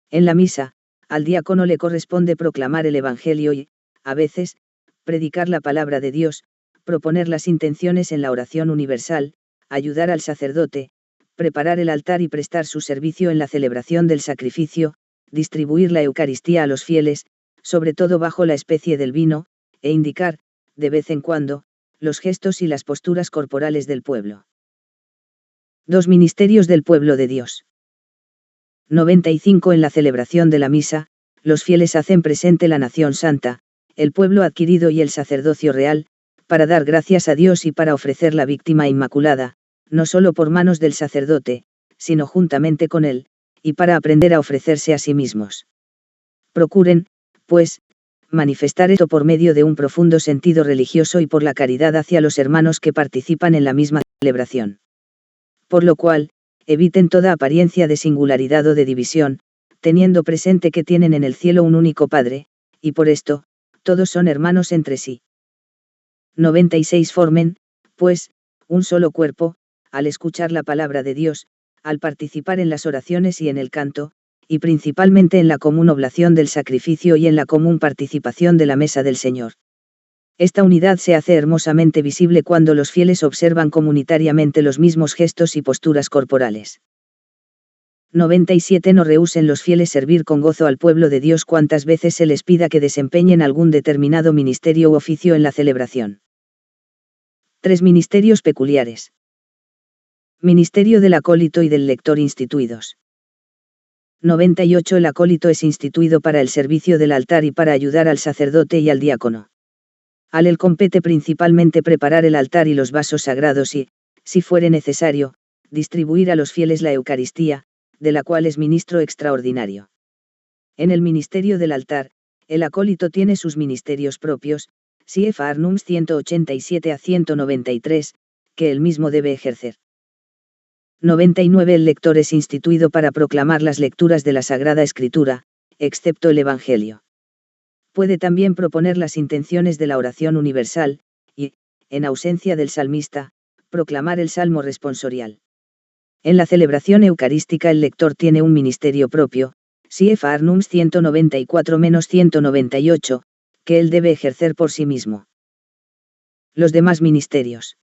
En la misa, al diácono le corresponde proclamar el Evangelio y, a veces, predicar la palabra de Dios, proponer las intenciones en la oración universal, ayudar al sacerdote, preparar el altar y prestar su servicio en la celebración del sacrificio, distribuir la Eucaristía a los fieles, sobre todo bajo la especie del vino, e indicar, de vez en cuando, los gestos y las posturas corporales del pueblo. 2. Ministerios del pueblo de Dios. 95. En la celebración de la misa, los fieles hacen presente la nación santa, el pueblo adquirido y el sacerdocio real, para dar gracias a Dios y para ofrecer la víctima inmaculada, no solo por manos del sacerdote, sino juntamente con él, y para aprender a ofrecerse a sí mismos. Procuren, pues, manifestar esto por medio de un profundo sentido religioso y por la caridad hacia los hermanos que participan en la misma celebración. Por lo cual, eviten toda apariencia de singularidad o de división, teniendo presente que tienen en el cielo un único Padre, y por esto, todos son hermanos entre sí. 96. Formen, pues, un solo cuerpo, al escuchar la palabra de Dios, al participar en las oraciones y en el canto, y principalmente en la común oblación del sacrificio y en la común participación de la mesa del Señor. Esta unidad se hace hermosamente visible cuando los fieles observan comunitariamente los mismos gestos y posturas corporales. 97. No rehúsen los fieles servir con gozo al pueblo de Dios cuantas veces se les pida que desempeñen algún determinado ministerio u oficio en la celebración. 3. Ministerios peculiares. Ministerio del acólito y del lector instituidos. 98. El acólito es instituido para el servicio del altar y para ayudar al sacerdote y al diácono. A él compete principalmente preparar el altar y los vasos sagrados y, si fuere necesario, distribuir a los fieles la Eucaristía, de la cual es ministro extraordinario. En el ministerio del altar, el acólito tiene sus ministerios propios, cf. Arnums 187 a 193, que él mismo debe ejercer. 99. El lector es instituido para proclamar las lecturas de la Sagrada Escritura, excepto el Evangelio. Puede también proponer las intenciones de la oración universal, y, en ausencia del salmista, proclamar el salmo responsorial. En la celebración eucarística el lector tiene un ministerio propio, cf. Arnums 194-198, que él debe ejercer por sí mismo. Los demás ministerios.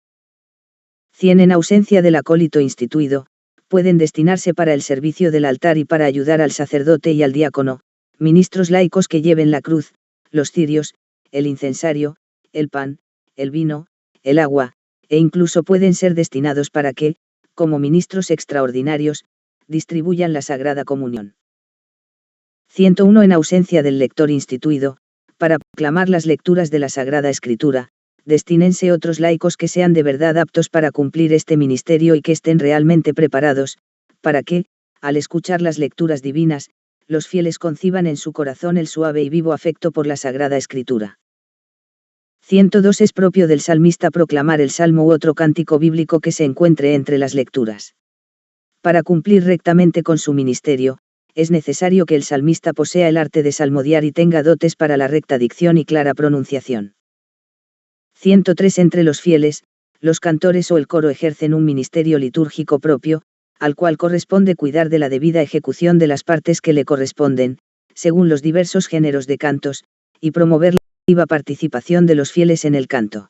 100 en ausencia del acólito instituido, pueden destinarse para el servicio del altar y para ayudar al sacerdote y al diácono, ministros laicos que lleven la cruz, los cirios, el incensario, el pan, el vino, el agua, e incluso pueden ser destinados para que, como ministros extraordinarios, distribuyan la Sagrada Comunión. 101 en ausencia del lector instituido, para proclamar las lecturas de la Sagrada Escritura, destínense otros laicos que sean de verdad aptos para cumplir este ministerio y que estén realmente preparados, para que, al escuchar las lecturas divinas, los fieles conciban en su corazón el suave y vivo afecto por la Sagrada Escritura. 102 es propio del salmista proclamar el salmo u otro cántico bíblico que se encuentre entre las lecturas. Para cumplir rectamente con su ministerio, es necesario que el salmista posea el arte de salmodiar y tenga dotes para la recta dicción y clara pronunciación. 103 entre los fieles, los cantores o el coro ejercen un ministerio litúrgico propio, al cual corresponde cuidar de la debida ejecución de las partes que le corresponden, según los diversos géneros de cantos, y promover la activa participación de los fieles en el canto.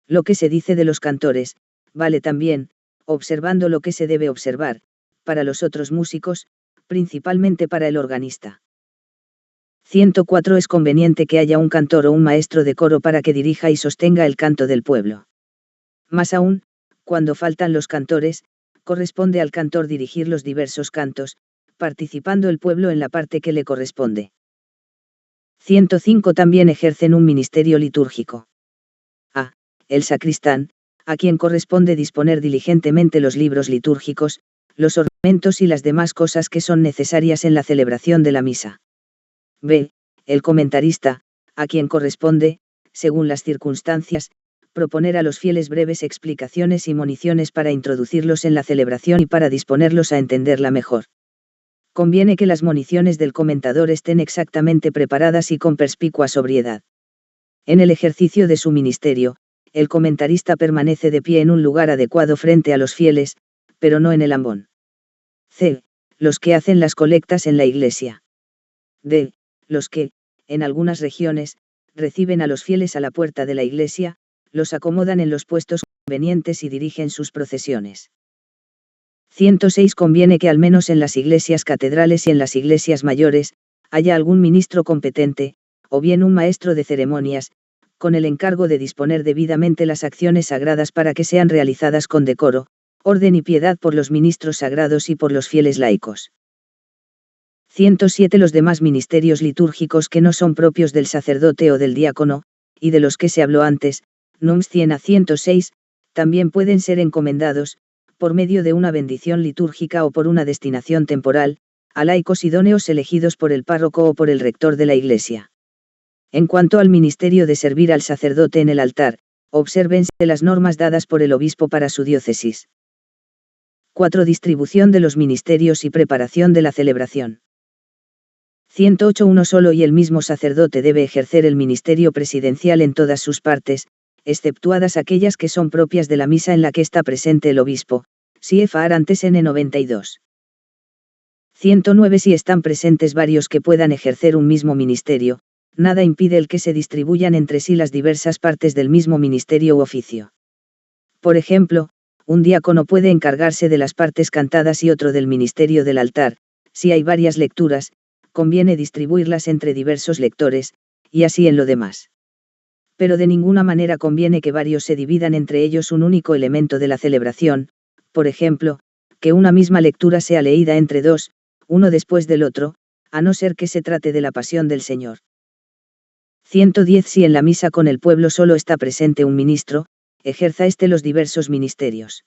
Lo que se dice de los cantores, vale también, observando lo que se debe observar, para los otros músicos, principalmente para el organista. 104 es conveniente que haya un cantor o un maestro de coro para que dirija y sostenga el canto del pueblo. Más aún, cuando faltan los cantores, corresponde al cantor dirigir los diversos cantos, participando el pueblo en la parte que le corresponde. 105 también ejercen un ministerio litúrgico. A. El sacristán, a quien corresponde disponer diligentemente los libros litúrgicos, los ornamentos y las demás cosas que son necesarias en la celebración de la misa. B. El comentarista, a quien corresponde, según las circunstancias, proponer a los fieles breves explicaciones y municiones para introducirlos en la celebración y para disponerlos a entenderla mejor. Conviene que las municiones del comentador estén exactamente preparadas y con perspicua sobriedad. En el ejercicio de su ministerio, el comentarista permanece de pie en un lugar adecuado frente a los fieles, pero no en el ambón. C. Los que hacen las colectas en la iglesia. D. Los que, en algunas regiones, reciben a los fieles a la puerta de la iglesia, los acomodan en los puestos convenientes y dirigen sus procesiones. 106 conviene que al menos en las iglesias catedrales y en las iglesias mayores, haya algún ministro competente, o bien un maestro de ceremonias, con el encargo de disponer debidamente las acciones sagradas para que sean realizadas con decoro, orden y piedad por los ministros sagrados y por los fieles laicos. 107 Los demás ministerios litúrgicos que no son propios del sacerdote o del diácono, y de los que se habló antes, nums 100 a 106, también pueden ser encomendados, por medio de una bendición litúrgica o por una destinación temporal, a laicos idóneos elegidos por el párroco o por el rector de la iglesia. En cuanto al ministerio de servir al sacerdote en el altar, obsérvense las normas dadas por el obispo para su diócesis. 4. Distribución de los ministerios y preparación de la celebración. 108 Uno solo y el mismo sacerdote debe ejercer el ministerio presidencial en todas sus partes, exceptuadas aquellas que son propias de la misa en la que está presente el obispo, CFR antes N92. 109 Si están presentes varios que puedan ejercer un mismo ministerio, nada impide el que se distribuyan entre sí las diversas partes del mismo ministerio u oficio. Por ejemplo, un diácono puede encargarse de las partes cantadas y otro del ministerio del altar. Si hay varias lecturas, conviene distribuirlas entre diversos lectores, y así en lo demás. Pero de ninguna manera conviene que varios se dividan entre ellos un único elemento de la celebración, por ejemplo, que una misma lectura sea leída entre dos, uno después del otro, a no ser que se trate de la pasión del Señor. 110 Si en la misa con el pueblo solo está presente un ministro, ejerza éste los diversos ministerios.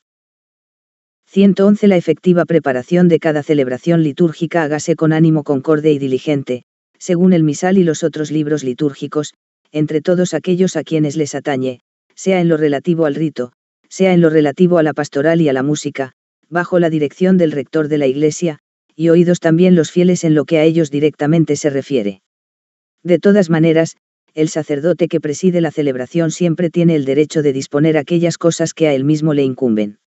111 La efectiva preparación de cada celebración litúrgica hágase con ánimo concorde y diligente, según el misal y los otros libros litúrgicos, entre todos aquellos a quienes les atañe, sea en lo relativo al rito, sea en lo relativo a la pastoral y a la música, bajo la dirección del rector de la iglesia, y oídos también los fieles en lo que a ellos directamente se refiere. De todas maneras, el sacerdote que preside la celebración siempre tiene el derecho de disponer aquellas cosas que a él mismo le incumben.